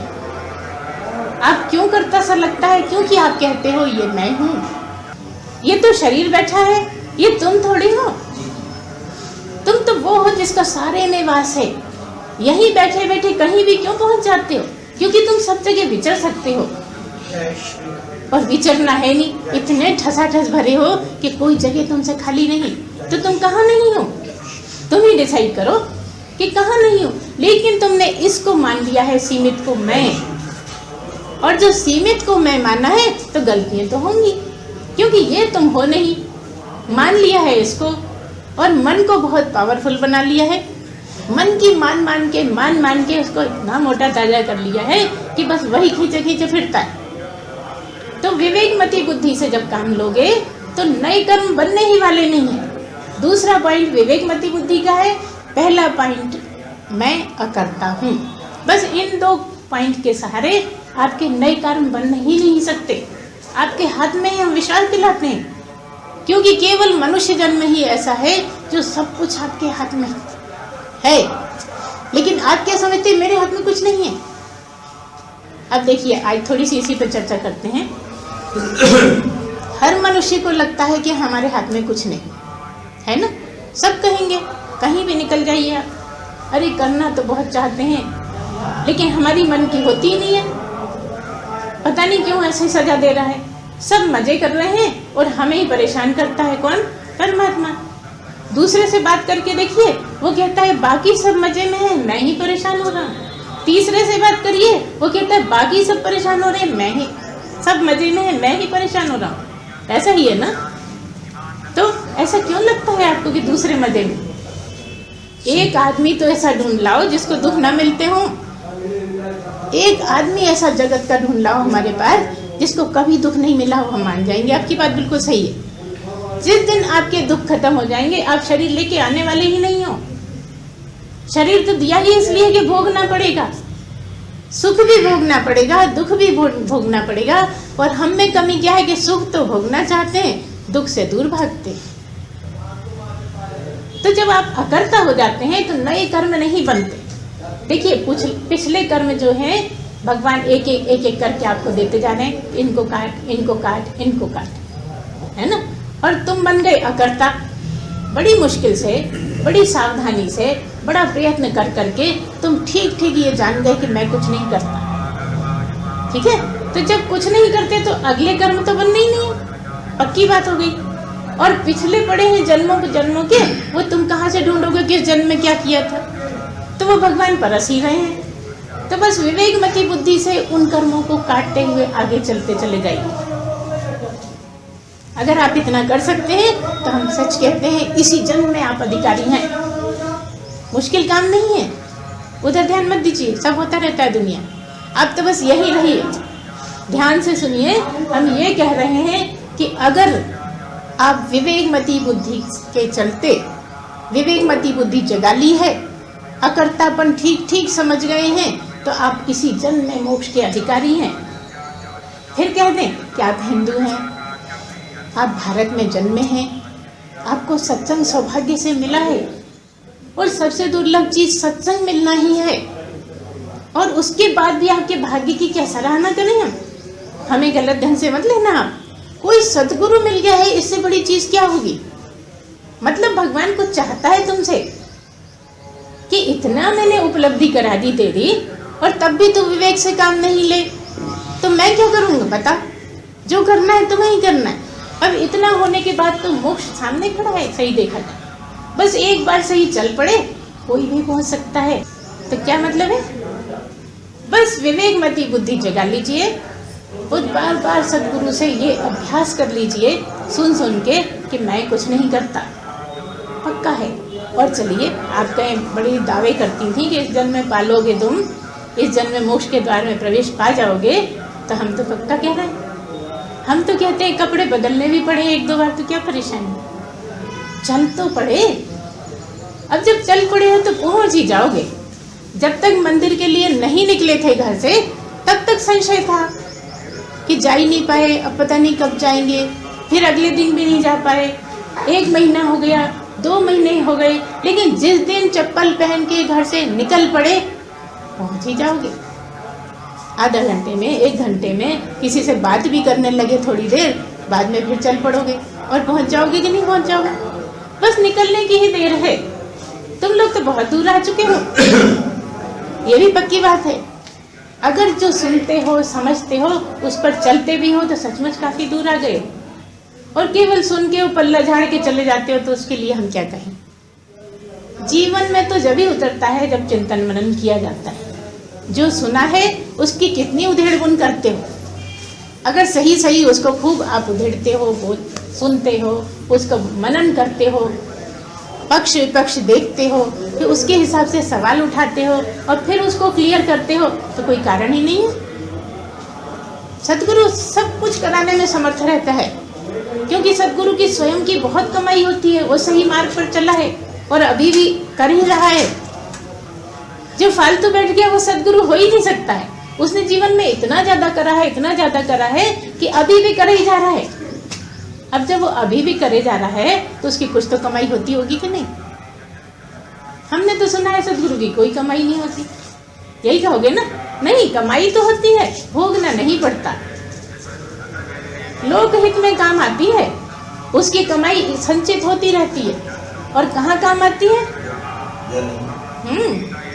आप क्यों करता सा लगता है? क्योंकि आप कहते हो ये मैं हूं, ये तो शरीर बैठा है, ये तुम थोड़ी हो। तुम तो वो हो जिसका सारे में वास है। यहीं बैठे बैठे कहीं भी क्यों पहुंच जाते हो? क्योंकि तुम सब जगह विचर सकते हो, और विचरना है नहीं। इतने ठसाठस भरे हो कि कोई जगह तुमसे खाली नहीं। तो तुम कहाँ नहीं हो? तुम ही डिसाइड करो कि कहाँ नहीं हो। लेकिन तुमने इसको मान लिया है सीमित को मैं, और जो सीमित को मैं माना है तो गलतियां तो होंगी, क्योंकि ये तुम हो नहीं। मान लिया है इसको, और मन को बहुत पावरफुल बना लिया है। मन की मान के उसको इतना मोटा ताजा कर लिया है कि बस वही खींचे खींचे फिरता है। तो विवेकमती बुद्धि से जब काम लोगे तो नए कर्म बनने ही वाले नहीं है। दूसरा पॉइंट विवेकमती बुद्धि का है। पहला पॉइंट मैं अकर्ता हूँ। बस इन 2 पॉइंट के सहारे आपके नए कर्म बन ही नहीं सकते। आपके हाथ में हम विश्वास दिलाते हैं, क्योंकि केवल मनुष्य जन्म ही ऐसा है जो सब कुछ आपके हाथ में है। लेकिन आप क्या समझते हैं? मेरे हाथ में कुछ नहीं है। अब देखिए, आज थोड़ी सी इसी पर चर्चा करते हैं। हर मनुष्य को लगता है कि हमारे हाथ में कुछ नहीं है ना। सब कहेंगे, कहीं भी निकल जाइए आप, अरे करना तो बहुत चाहते हैं लेकिन हमारी मन की होती ही नहीं है। पता नहीं क्यों ऐसे सजा दे रहा है। सब मजे कर रहे हैं और हमें ही परेशान करता है। कौन? परमात्मा। दूसरे से बात करके देखिए, वो कहता है बाकी सब मजे में है, मैं ही परेशान हो रहा हूँ। तीसरे से बात करिए, वो कहता है बाकी सब परेशान हो रहे हैं, मैं ही सब मजे में है, मैं ही परेशान हो रहा हूँ। ऐसा ही है ना। तो ऐसा क्यों लगता है आपको कि दूसरे मजे में? एक आदमी तो ऐसा ढूंढ लाओ जिसको दुख ना मिलते हो। एक आदमी ऐसा जगत का ढूंढ लाओ हमारे पास जिसको कभी दुख नहीं मिला हो, हम मान जाएंगे आपकी बात बिल्कुल सही है। जिस दिन आपके दुख खत्म हो जाएंगे, आप शरीर लेके आने वाले ही नहीं हो। शरीर तो दिया ही इसलिए कि भोगना पड़ेगा, सुख भी भोगना पड़ेगा, दुख भी भोगना पड़ेगा। और हम में कमी क्या है कि सुख तो भोगना चाहते हैं, दुख से दूर भागते हैं। तो जब आप अकर्ता हो जाते हैं तो नए कर्म नहीं बनते। देखिए पिछले कर्म जो हैं भगवान एक एक करके आपको देते जा रहे हैं, इनको काट, इनको काट, इनको काट, है ना। और तुम बन गए अकर्ता। बड़ी मुश्किल से, बड़ी सावधानी से, बड़ा प्रयत्न कर करके तुम ठीक ठीक ये जान गए कि मैं कुछ नहीं करता। ठीक है, तो जब कुछ नहीं करते तो अगले कर्म तो बनने ही नहीं है, पक्की बात हो गई। और पिछले पड़े हैं जन्मों के, वो तुम कहाँ से ढूंढोगे किस जन्म में क्या किया था? तो वो भगवान परस ही रहे हैं। तो बस विवेकमती बुद्धि से उन कर्मों को काटते हुए आगे चलते चले जाइए। अगर आप इतना कर सकते हैं तो हम सच कहते हैं इसी जन्म में आप अधिकारी हैं। मुश्किल काम नहीं है, उधर ध्यान मत दीजिए, सब होता रहता है दुनिया। आप तो बस यही रहिए, ध्यान से सुनिए। हम ये कह रहे हैं कि अगर आप विवेकमती बुद्धि के चलते विवेकमती बुद्धि जगा ली है, अकर्तापन ठीक ठीक समझ गए हैं, तो आप इसी जन्म में मोक्ष के अधिकारी हैं। फिर कह दें कि आप हिंदू हैं, आप भारत में जन्मे हैं, आपको सत्संग सौभाग्य से मिला है। और सबसे दुर्लभ चीज सत्संग मिलना ही है। और उसके बाद भी आपके भाग्य की क्या सराहना करें हम? हमें गलत ढंग से मत लेना आप। कोई सदगुरु मिल गया है, इससे बड़ी चीज क्या होगी? मतलब भगवान कुछ चाहता है तुमसे कि इतना मैंने उपलब्धि करा दी तेरी, और तब भी तू विवेक से काम नहीं ले, तो मैं क्या करूंगा? बता, जो करना है तुम्हें ही करना है। अब इतना होने के बाद तो मोक्ष सामने खड़ा है, सही देखा जाए। बस एक बार सही चल पड़े, कोई भी पहुंच सकता है। तो क्या मतलब है? बस विवेकमती बुद्धि जगा लीजिए और बार बार सदगुरु से ये अभ्यास कर लीजिए, सुन सुन के कि मैं कुछ नहीं करता, पक्का है। और चलिए, आप कहें बड़ी दावे करती थी कि इस जन्म में पालोगे तुम, इस जन्म में मोक्ष के द्वार में प्रवेश पा जाओगे, तो हम तो पक्का कह रहे हैं। हम तो कहते हैं कपड़े बदलने भी पड़े एक दो बार तो क्या परेशानी, चल तो पड़े। अब जब चल पड़े हो तो पहुंच ही जाओगे। जब तक मंदिर के लिए नहीं निकले थे घर से, तब तक संशय था कि जा ही नहीं पाए, अब पता नहीं कब जाएंगे, फिर अगले दिन भी नहीं जा पाए, 1 महीना हो गया, 2 महीने हो गए। लेकिन जिस दिन चप्पल पहन के घर से निकल पड़े, पहुंच ही जाओगे। आधा घंटे में, 1 घंटे में किसी से बात भी करने लगे थोड़ी देर, बाद में फिर चल पड़ोगे और पहुंच जाओगे कि नहीं पहुंच जाओगे? बस निकलने की ही देर है। तुम लोग तो बहुत दूर आ चुके हो, ये भी पक्की बात है। अगर जो सुनते हो, समझते हो, उस पर चलते भी हो तो सचमुच काफी दूर आ गए। और केवल सुन के वो पल्ला झाड़ के चले जाते हो तो उसके लिए हम क्या कहें? जीवन में तो जब ही उतरता है जब चिंतन मनन किया जाता है। जो सुना है उसकी कितनी उधेड़ बुन करते हो। अगर सही सही उसको खूब आप उधेड़ते हो, वो सुनते हो, उसको मनन करते हो, पक्ष विपक्ष देखते हो, फिर उसके हिसाब से सवाल उठाते हो और फिर उसको क्लियर करते हो, तो कोई कारण ही नहीं है। सदगुरु सब कुछ कराने में समर्थ रहता है, क्योंकि सदगुरु की स्वयं की बहुत कमाई होती है। वो सही मार्ग पर चला है और अभी भी कर ही रहा है। जो फालतू बैठ गया वो सदगुरु हो ही नहीं सकता है। उसने जीवन में इतना ज्यादा करा है, इतना ज्यादा करा है कि अभी भी कर ही जा रहा है। अब जब वो अभी भी करे जा रहा है तो उसकी कुछ तो कमाई होती होगी कि नहीं? हमने तो सुना है सदगुरु की कोई कमाई नहीं होती। यही कहोगे ना? नहीं, कमाई तो होती है, भोगना नहीं पड़ता। लोक हित में काम आती है, उसकी कमाई संचित होती रहती है। और कहाँ काम आती है?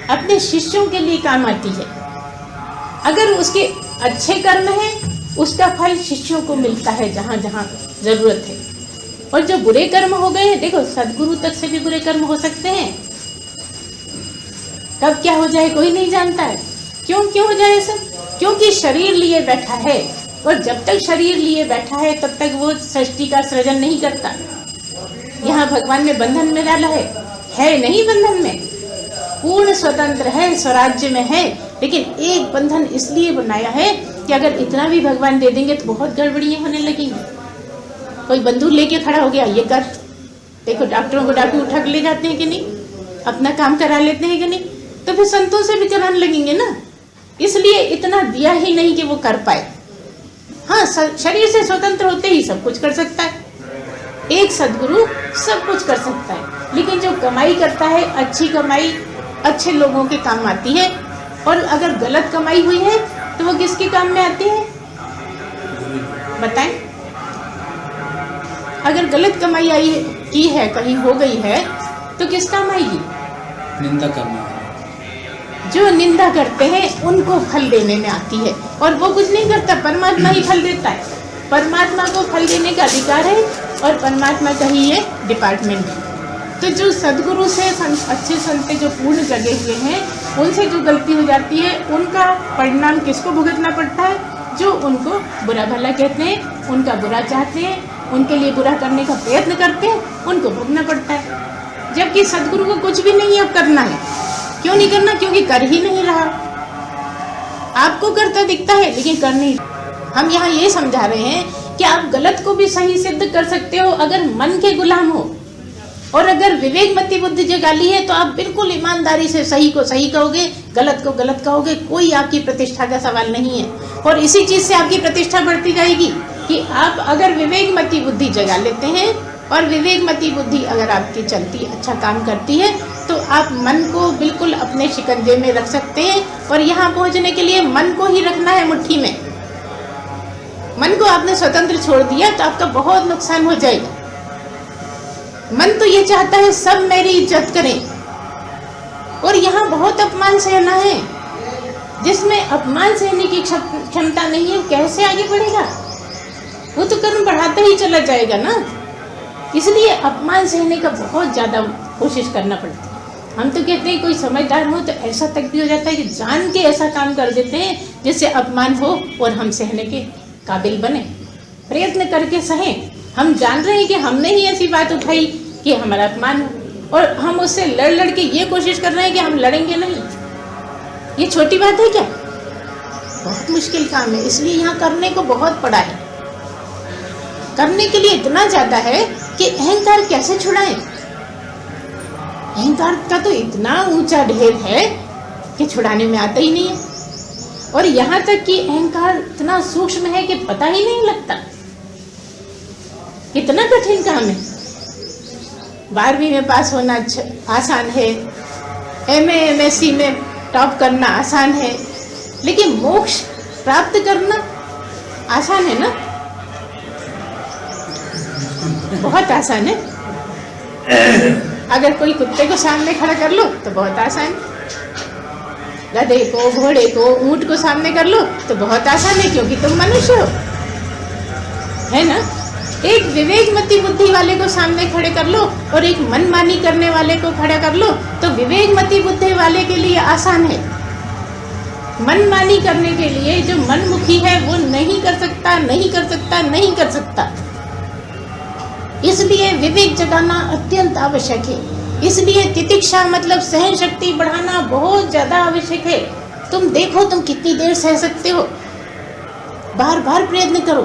अपने शिष्यों के लिए काम आती है। अगर उसके अच्छे कर्म हैं, उसका फल शिष्यों को मिलता है जहाँ जहाँ जरूरत है। और जो बुरे कर्म हो गए हैं, देखो सदगुरु तक से भी बुरे कर्म हो सकते हैं। कब क्या हो जाए कोई नहीं जानता है। क्यों हो जाए ऐसा? क्योंकि शरीर लिए बैठा है, और जब तक शरीर लिए बैठा है तब तक वो सृष्टि का सृजन नहीं करता। यहाँ भगवान ने बंधन में डाला है नहीं बंधन में, पूर्ण स्वतंत्र है, स्वराज्य में है, लेकिन एक बंधन इसलिए बनाया है कि अगर इतना भी भगवान दे देंगे तो बहुत गड़बड़ियाँ होने लगेंगी। कोई बंदूक लेके खड़ा हो गया, ये कर, देखो डॉक्टरों को डॉक्टर उठा के ले जाते हैं कि नहीं, अपना काम करा लेते हैं कि नहीं, तो फिर संतों से भी कराने लगेंगे ना। इसलिए इतना दिया ही नहीं कि वो कर पाए। हाँ, शरीर से स्वतंत्र होते ही सब कुछ कर सकता है, एक सद्गुरु सब कुछ कर सकता है, लेकिन जो कमाई करता है, अच्छी कमाई अच्छे लोगों के काम आती है, और अगर गलत कमाई हुई है तो वो किसके काम में आती है बताएं? अगर गलत कमाई आई की है, कहीं हो गई है, तो किस काम आएगी? निंदा करने वाले। जो निंदा करते हैं उनको फल देने में आती है, और वो कुछ नहीं करता, परमात्मा ही फल देता है। परमात्मा को फल देने का अधिकार है, और परमात्मा का ही ये डिपार्टमेंट है। तो जो सद्गुरु से अच्छे संत जो पूर्ण जगे हुए हैं, उनसे जो गलती हो जाती है, उनका परिणाम किसको भुगतना पड़ता है? जो उनको बुरा भला कहते हैं, उनका बुरा चाहते हैं, उनके लिए बुरा करने का प्रयत्न करते हैं, उनको भुगतना पड़ता है। जबकि सद्गुरु को कुछ भी नहीं अब करना है। क्यों नहीं करना? क्योंकि कर ही नहीं रहा। आपको करता दिखता है लेकिन कर नहीं। हम यहाँ ये समझा रहे हैं कि आप गलत को भी सही सिद्ध कर सकते हो अगर मन के गुलाम हो, और अगर विवेक मति बुद्धि जगा ली है तो आप बिल्कुल ईमानदारी से सही को सही कहोगे, गलत को गलत कहोगे। कोई आपकी प्रतिष्ठा का सवाल नहीं है, और इसी चीज से आपकी प्रतिष्ठा बढ़ती जाएगी कि आप अगर विवेक मति बुद्धि जगा लेते हैं, और विवेक मति बुद्धि अगर आपकी चलती अच्छा काम करती है, तो आप मन को बिल्कुल अपने शिकंजे में रख सकते हैं। और यहाँ पहुँचने के लिए मन को ही रखना है मुट्ठी में। मन को आपने स्वतंत्र छोड़ दिया तो आपका बहुत नुकसान हो जाएगा। मन तो ये चाहता है सब मेरी इज्जत करें, और यहाँ बहुत अपमान सहना है। जिसमें अपमान सहने की क्षमता नहीं है, कैसे आगे बढ़ेगा? वो तो कर्म बढ़ाता ही चला जाएगा ना। इसलिए अपमान सहने का बहुत ज़्यादा कोशिश करना पड़ता है। हम तो कहते हैं कोई समझदार हो तो ऐसा तक भी हो जाता है कि जान के ऐसा काम कर देते हैं जिससे अपमान हो और हम सहने के काबिल बने, प्रयत्न करके सहें। हम जान रहे हैं कि हमने ही ऐसी बात उठाई कि हमारा अपमान हो, और हम उससे लड़ के ये कोशिश कर रहे हैं कि हम लड़ेंगे नहीं। ये छोटी बात है क्या? बहुत मुश्किल काम है। इसलिए यहाँ करने को बहुत पड़ा है। करने के लिए इतना ज़्यादा है कि अहंकार कैसे छुड़ाएं? अहंकार का तो इतना ऊंचा ढेर है कि छुड़ाने में आता ही नहीं है। और यहाँ तक कि अहंकार इतना सूक्ष्म है कि पता ही नहीं लगता। कितना कठिन काम है। 12वीं में पास होना आसान है, MA MSc में टॉप करना आसान है, लेकिन मोक्ष प्राप्त करना आसान है ना? बहुत आसान है। अगर कोई कुत्ते को सामने खड़ा कर लो तो बहुत आसान, गधे को, घोड़े को, ऊंट को सामने कर लो तो बहुत आसान है, क्योंकि तुम मनुष्य हो, है ना? एक विवेक मति बुद्धि वाले को सामने खड़े कर लो और एक मनमानी करने वाले को खड़ा कर लो तो विवेक मति बुद्धि वाले के लिए आसान है। मनमानी करने के लिए जो मनमुखी है वो नहीं कर सकता, नहीं कर सकता, नहीं कर सकता। इसलिए विवेक जगाना अत्यंत आवश्यक है। इसलिए तितिक्षा मतलब सहन शक्ति बढ़ाना बहुत ज्यादा आवश्यक है। तुम देखो तुम कितनी देर सह सकते हो। बार बार प्रयत्न करो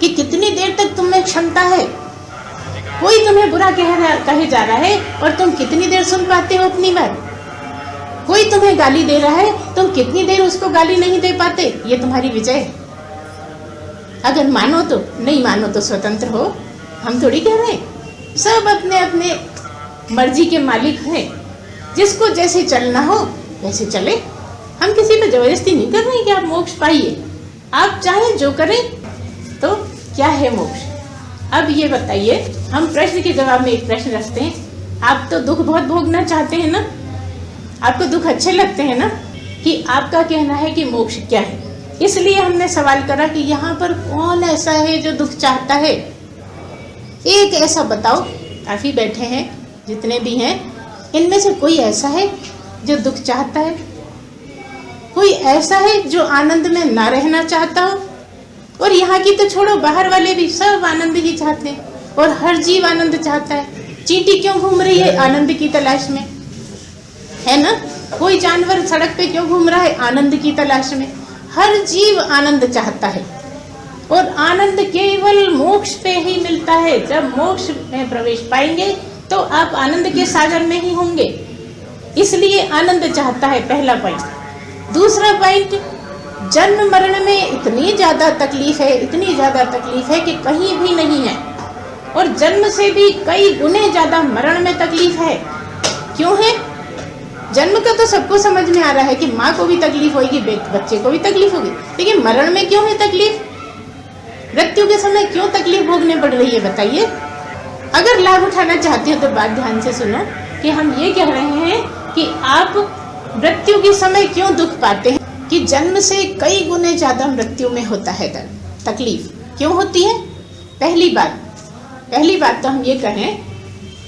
कि कितनी देर तक तुम्हें क्षमता है। कोई तुम्हें बुरा कहे जा रहा है और तुम कितनी देर सुन पाते हो अपनी बात। कोई तुम्हें गाली दे रहा है, तुम कितनी देर उसको गाली नहीं दे पाते। ये तुम्हारी विजय है। अगर मानो तो, नहीं मानो तो स्वतंत्र हो। हम थोड़ी कह रहे हैं, सब अपने अपने मर्जी के मालिक हैं। जिसको जैसे चलना हो वैसे चले। हम किसी पे जबरदस्ती नहीं कर रहे हैं कि आप मोक्ष पाइए। आप चाहें जो करें। तो क्या है मोक्ष? अब ये बताइए, हम प्रश्न के जवाब में एक प्रश्न रखते हैं। आप तो दुख बहुत भोगना चाहते हैं ना? आपको दुख अच्छे लगते हैं ना? कि आपका कहना है कि मोक्ष क्या है। इसलिए हमने सवाल करा कि यहाँ पर कौन ऐसा है जो दुख चाहता है। एक ऐसा बताओ। काफ़ी बैठे हैं, जितने भी हैं, इनमें से कोई ऐसा है जो दुख चाहता है? कोई ऐसा है जो आनंद में ना रहना चाहता हो? और यहाँ की तो छोड़ो, बाहर वाले भी सब आनंद ही चाहते हैं। और हर जीव आनंद चाहता है। चींटी क्यों घूम रही है? आनंद की तलाश में, है ना। कोई जानवर सड़क पे क्यों घूम रहा है? आनंद की तलाश में। हर जीव आनंद चाहता है और आनंद केवल मोक्ष पे ही मिलता है। जब मोक्ष में प्रवेश पाएंगे तो आप आनंद के सागर में ही होंगे, इसलिए आनंद चाहता है, पहला पॉइंट। दूसरा पॉइंट, जन्म मरण में इतनी ज्यादा तकलीफ है, इतनी ज्यादा तकलीफ है कि कहीं भी नहीं है, और जन्म से भी कई गुने ज्यादा मरण में तकलीफ है। क्यों है? जन्म का तो सबको समझ में आ रहा है कि माँ को भी तकलीफ होगी, बच्चे को भी तकलीफ होगी, लेकिन मरण में क्यों है तकलीफ? मृत्यु के समय क्यों तकलीफ भोगने पड़ रही है, बताइए। अगर लाभ उठाना चाहते हो तो बात ध्यान से सुनो कि हम ये कह रहे हैं कि आप मृत्यु के समय क्यों दुख पाते हैं, कि जन्म से कई गुने ज्यादा मृत्यु में होता है दर्द, तकलीफ क्यों होती है। पहली बात तो हम ये कहें,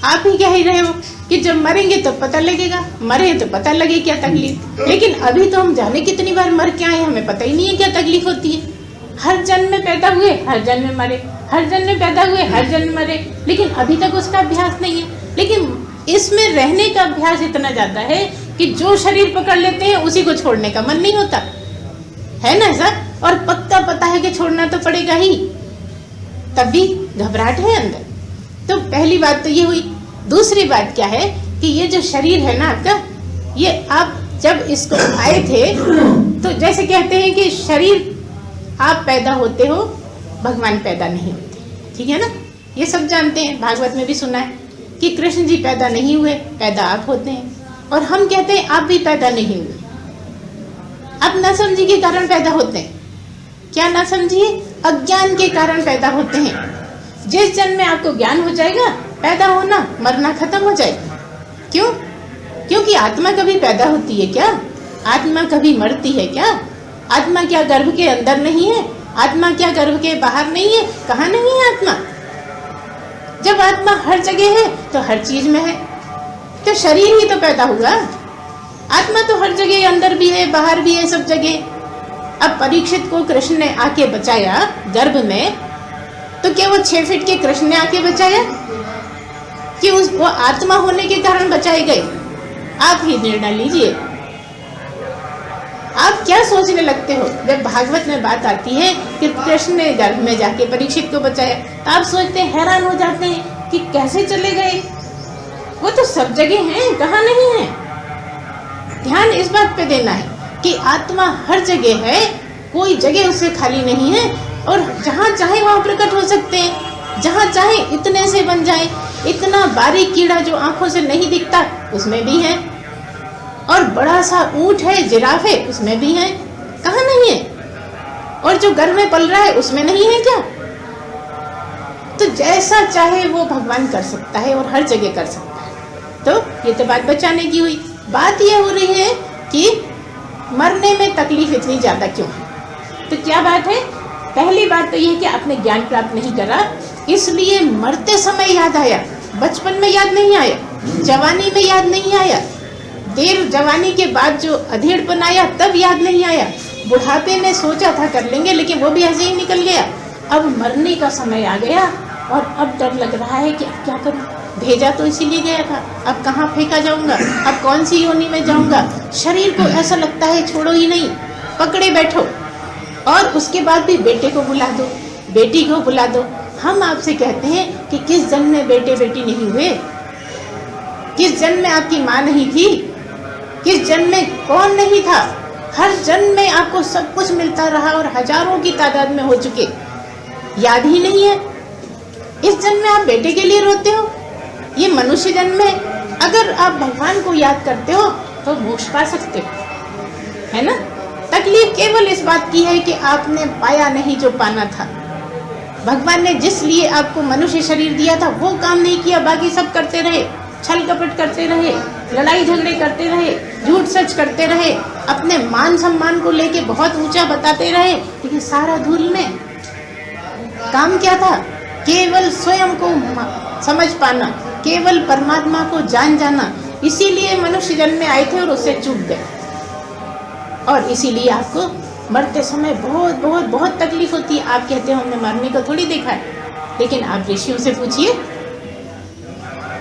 आप ही कह ही रहे हो कि जब मरेंगे तो पता लगेगा, मरे तो पता लगे क्या तकलीफ, लेकिन अभी तो हम जाने कितनी बार मर के आए, हमें पता ही नहीं है क्या तकलीफ होती है। हर जन्म में पैदा हुए, हर जन्म में मरे, हर जन्म में पैदा हुए, हर जन्म में मरे, लेकिन अभी तक उसका अभ्यास नहीं है। लेकिन इसमें रहने का अभ्यास इतना ज्यादा है कि जो शरीर पकड़ लेते हैं उसी को छोड़ने का मन नहीं होता, है ना ऐसा। और पक्का पता है कि छोड़ना तो पड़ेगा ही, तब भी घबराहट है अंदर। तो पहली बात तो ये हुई। दूसरी बात क्या है कि ये जो शरीर है ना आपका, ये आप जब इसको आए थे तो जैसे कहते हैं कि शरीर आप पैदा होते हो, भगवान पैदा नहीं होते, ठीक है ना। ये सब जानते हैं, भागवत में भी सुना है कि कृष्ण जी पैदा नहीं हुए, पैदा आप होते हैं। और हम कहते हैं आप भी पैदा नहीं हुए, आप नासमझी के कारण पैदा होते हैं। क्या नासमझी? अज्ञान के कारण पैदा होते हैं। जिस जन्म में आपको ज्ञान हो जाएगा, पैदा होना मरना खत्म हो जाएगा। क्यों? क्योंकि आत्मा कभी पैदा होती है क्या? आत्मा कभी मरती है क्या? आत्मा क्या गर्भ के अंदर नहीं है? आत्मा क्या गर्भ के बाहर नहीं है? कहाँ नहीं है आत्मा? जब आत्मा हर जगह है तो हर चीज में है, तो शरीर ही तो पैदा हुआ। आत्मा तो हर जगह, अंदर भी है, बाहर भी है, सब जगह। अब परीक्षित को कृष्ण ने आके बचाया गर्भ में, तो क्या वो 6 फीट के कृष्ण ने आके बचाया कि वो आत्मा होने के कारण बचाए गए? आप ही निर्णय लीजिए। आप क्या सोचने लगते हो जब भागवत में बात आती है कि कृष्ण ने गर्भ में जाके परीक्षित को बचाया, तो आप सोचते हैं, हैरान हो जाते हैं कि कैसे चले गए, वो तो सब जगह हैं, कहाँ नहीं है। ध्यान इस बात पे देना है कि आत्मा हर जगह है, कोई जगह उससे खाली नहीं है, और जहाँ चाहे वहाँ प्रकट हो सकते हैं, जहाँ चाहे इतने से बन जाए। इतना बारीक कीड़ा जो आंखों से नहीं दिखता उसमें भी है, और बड़ा सा ऊंट है, जिराफ है, उसमें भी है, कहाँ नहीं है। और जो घर में पल रहा है उसमें नहीं है क्या? तो जैसा चाहे वो भगवान कर सकता है और हर जगह कर सकता है। तो ये तो बात बचाने की हुई। बात ये हो रही है कि मरने में तकलीफ इतनी ज्यादा क्यों है। तो क्या बात है? पहली बात तो ये है कि आपने ज्ञान प्राप्त नहीं करा, इसलिए मरते समय याद आया, बचपन में याद नहीं आया, जवानी में याद नहीं आया, देर जवानी के बाद जो अधेड़पन आया तब याद नहीं आया, बुढ़ापे में सोचा था कर लेंगे लेकिन वो भी ऐसे ही निकल गया। अब मरने का समय आ गया और अब डर लग रहा है कि अब क्या करूं, भेजा तो इसीलिए गया था, अब कहाँ फेंका जाऊंगा, अब कौन सी योनि में जाऊंगा। शरीर को ऐसा लगता है छोड़ो ही नहीं, पकड़े बैठो। और उसके बाद भी बेटे को बुला दो, बेटी को बुला दो। हम आपसे कहते हैं कि किस जन्म में बेटे बेटी नहीं हुए, किस जन्म में आपकी माँ नहीं थी, किस जन्म में कौन नहीं था। हर जन्म में आपको सब कुछ मिलता रहा और हजारों की तादाद में हो चुके, याद ही नहीं है। इस जन्म में आप बेटे के लिए रोते हो, ये मनुष्य जन्म में अगर आप भगवान को याद करते हो तो मोक्ष पा सकते हो, है ना। तकलीफ केवल इस बात की है कि आपने पाया नहीं जो पाना था। भगवान ने जिस लिए आपको मनुष्य शरीर दिया था वो काम नहीं किया, बाकी सब करते रहे, छल कपट करते रहे, लड़ाई झगड़े करते रहे, झूठ सच करते रहे, अपने मान सम्मान को लेके बहुत ऊंचा बताते रहे, लेकिन सारा धूल में। काम क्या था? केवल स्वयं को समझ पाना, केवल परमात्मा को जान जाना। इसीलिए मनुष्य जन्म में आए थे और उससे चूक गए, और इसीलिए आपको मरते समय बहुत बहुत बहुत तकलीफ होती है। आप कहते हो हमने मरने को थोड़ी देखा है, लेकिन आप ऋषियों से पूछिए,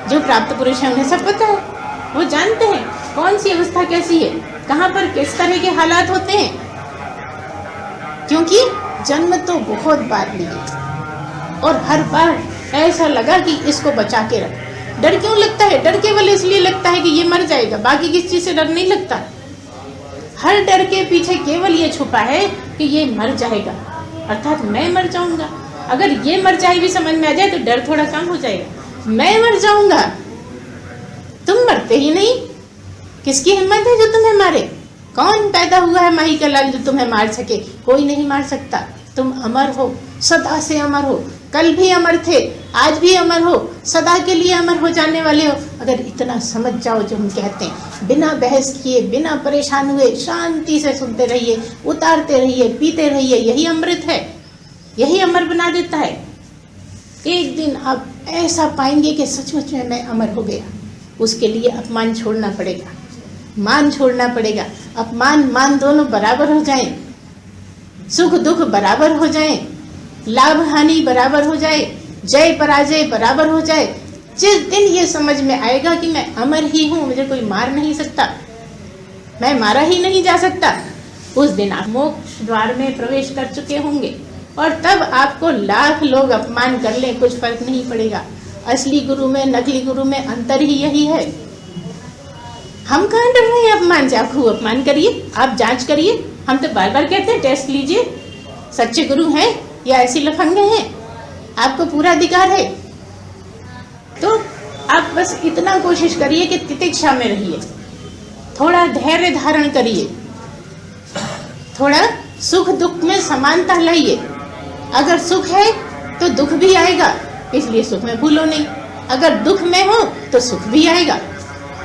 जो प्राप्त पुरुष हैं उन्हें सब पता है, वो जानते हैं कौन सी अवस्था कैसी है, कहाँ पर किस तरह के हालात होते हैं, क्योंकि जन्म तो बहुत बार लिए और हर बार ऐसा लगा कि इसको बचा के रख। डर क्यों लगता है? डर केवल इसलिए लगता है कि ये मर जाएगा, बाकी किस चीज से डर नहीं लगता। हर डर के पीछे केवल ये छुपा है कि ये मर जाएगा, अर्थात मैं मर जाऊंगा। अगर ये मर जाए भी समझ में आ जाए तो डर थोड़ा कम हो जाएगा। मैं मर जाऊंगा, तुम मरते ही नहीं, किसकी हिम्मत है जो तुम्हें मारे? कौन पैदा हुआ है माही का लाल जो तुम्हें मार सके? कोई नहीं मार सकता। तुम अमर हो, सदा से अमर हो, कल भी अमर थे, आज भी अमर हो, सदा के लिए अमर हो जाने वाले हो। अगर इतना समझ जाओ जो हम कहते हैं, बिना बहस किए, बिना परेशान हुए, शांति से सुनते रहिए, उतारते रहिए, पीते रहिए, यही अमृत है, यही अमर बना देता है। एक दिन आप ऐसा पाएंगे कि सचमुच में मैं अमर हो गया। उसके लिए अपमान छोड़ना पड़ेगा, मान छोड़ना पड़ेगा। अपमान मान दोनों बराबर हो जाएं, सुख दुख बराबर हो जाएं, लाभ हानि बराबर हो जाए, जय पराजय बराबर हो जाए। जिस दिन ये समझ में आएगा कि मैं अमर ही हूँ, मुझे कोई मार नहीं सकता, मैं मारा ही नहीं जा सकता, उस दिन आप मोक्ष द्वार में प्रवेश कर चुके होंगे। और तब आपको लाख लोग अपमान कर लें, कुछ फर्क नहीं पड़ेगा। असली गुरु में नकली गुरु में अंतर ही यही है। हम कहाँ डर रहे हैं अपमान से? आप खूब अपमान करिए, आप जांच करिए। हम तो बार बार कहते हैं टेस्ट लीजिए, सच्चे गुरु हैं या ऐसी लफंगे हैं, आपको पूरा अधिकार है। तो आप बस इतना कोशिश करिए कि तितिक्षा में रहिए, थोड़ा धैर्य धारण करिए, थोड़ा सुख दुख में समानता लाइए। अगर सुख है तो दुख भी आएगा, इसलिए सुख में भूलो नहीं। अगर दुख में हो तो सुख भी आएगा,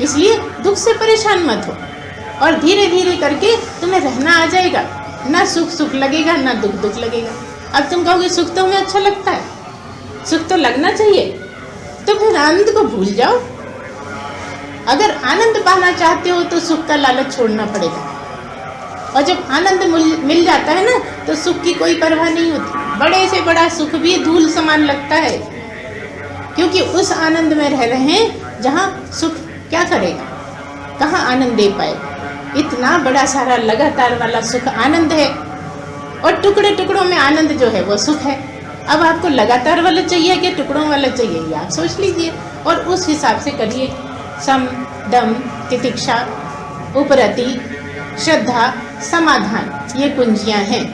इसलिए दुख से परेशान मत हो। और धीरे धीरे करके तुम्हें रहना आ जाएगा, ना सुख सुख लगेगा ना दुख दुख लगेगा। अब तुम कहोगे सुख तो हमें अच्छा लगता है, सुख तो लगना चाहिए, तो फिर आनंद को भूल जाओ। अगर आनंद पाना चाहते हो तो सुख का लालच छोड़ना पड़ेगा। और जब आनंद मिल जाता है ना तो सुख की कोई परवाह नहीं होती। बड़े से बड़ा सुख भी धूल समान लगता है, क्योंकि उस आनंद में रह रहे हैं जहाँ सुख क्या करेगा, कहाँ आनंद दे पाएगा। इतना बड़ा सारा लगातार वाला सुख आनंद है, और टुकड़े टुकड़ों में आनंद जो है वो सुख है। अब आपको लगातार वाला चाहिए कि टुकड़ों वाला चाहिए, ये आप सोच लीजिए और उस हिसाब से करिए। सम दम तितिक्षा उपरति श्रद्धा समाधान, ये कुंजियां हैं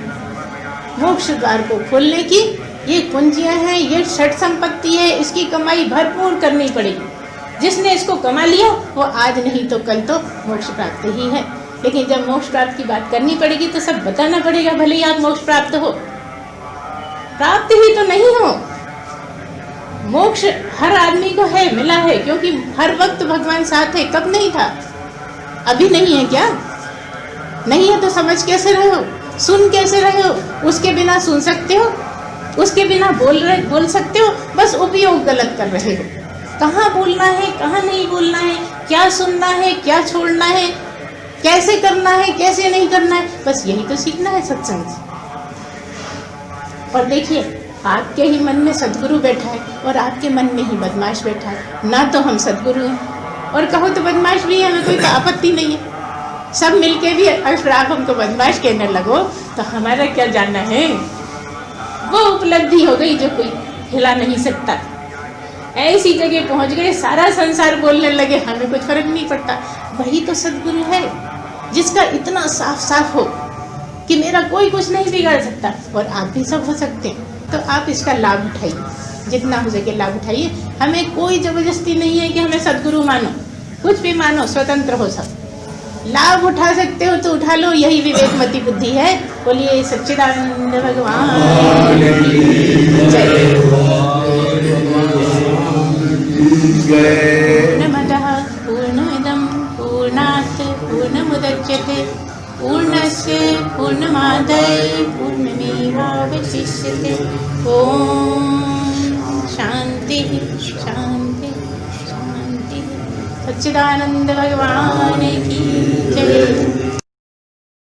मोक्ष द्वार को खोलने की। ये कुंजियां हैं, ये षट संपत्ति है, इसकी कमाई भरपूर करनी पड़ेगी। जिसने इसको कमा लिया वो आज नहीं तो कल तो मोक्ष प्राप्त ही है। लेकिन जब मोक्ष प्राप्त की बात करनी पड़ेगी तो सब बताना पड़ेगा, भले ही आप मोक्ष प्राप्त हो, प्राप्त ही तो नहीं हो। मोक्ष हर आदमी को है, मिला है, क्योंकि हर वक्त भगवान साथ है। कब नहीं था? अभी नहीं है क्या? नहीं है तो समझ कैसे रहे हो, सुन कैसे रहे हो? उसके बिना सुन सकते हो, उसके बिना बोल सकते हो, बस उपयोग गलत कर रहे हो। कहाँ बोलना है, कहाँ नहीं बोलना है, क्या सुनना है, क्या छोड़ना है, कैसे करना है, कैसे नहीं करना है, बस यही तो सीखना है सत्संग से। और देखिए, आपके ही मन में सदगुरु बैठा है और आपके मन में ही बदमाश बैठा है। ना तो हम सदगुरु हैं और कहो तो बदमाश भी है, हमें कोई आपत्ति नहीं है। सब मिलके भी अगर आप हमको बदमाश कहने लगो तो हमारा क्या जानना है। वो उपलब्धि हो गई जो कोई हिला नहीं सकता। ऐसी जगह पहुंच गए, सारा संसार बोलने लगे, हमें कुछ फर्क नहीं पड़ता। वही तो सदगुरु है जिसका इतना साफ साफ हो कि मेरा कोई कुछ नहीं बिगाड़ सकता और आप भी सब हो सकते हैं। तो आप इसका लाभ उठाइए, जितना हो सके लाभ उठाइए। हमें कोई जबरदस्ती नहीं है कि हमें सदगुरु मानो, कुछ भी मानो, स्वतंत्र हो सब। लाभ उठा सकते हो तो उठा लो, यही विवेकमती बुद्धि है। बोलिए सच्चिदानंद भगवान जय। पूर्णमदः पूर्णमिदं पूर्णात् पूर्णमुदच्यते पूर्णस्य पूर्णमादाय पूर्णमेवावशिष्यते। ओम शांति शांति शांति। सच्चिदानंद भगवान की जय।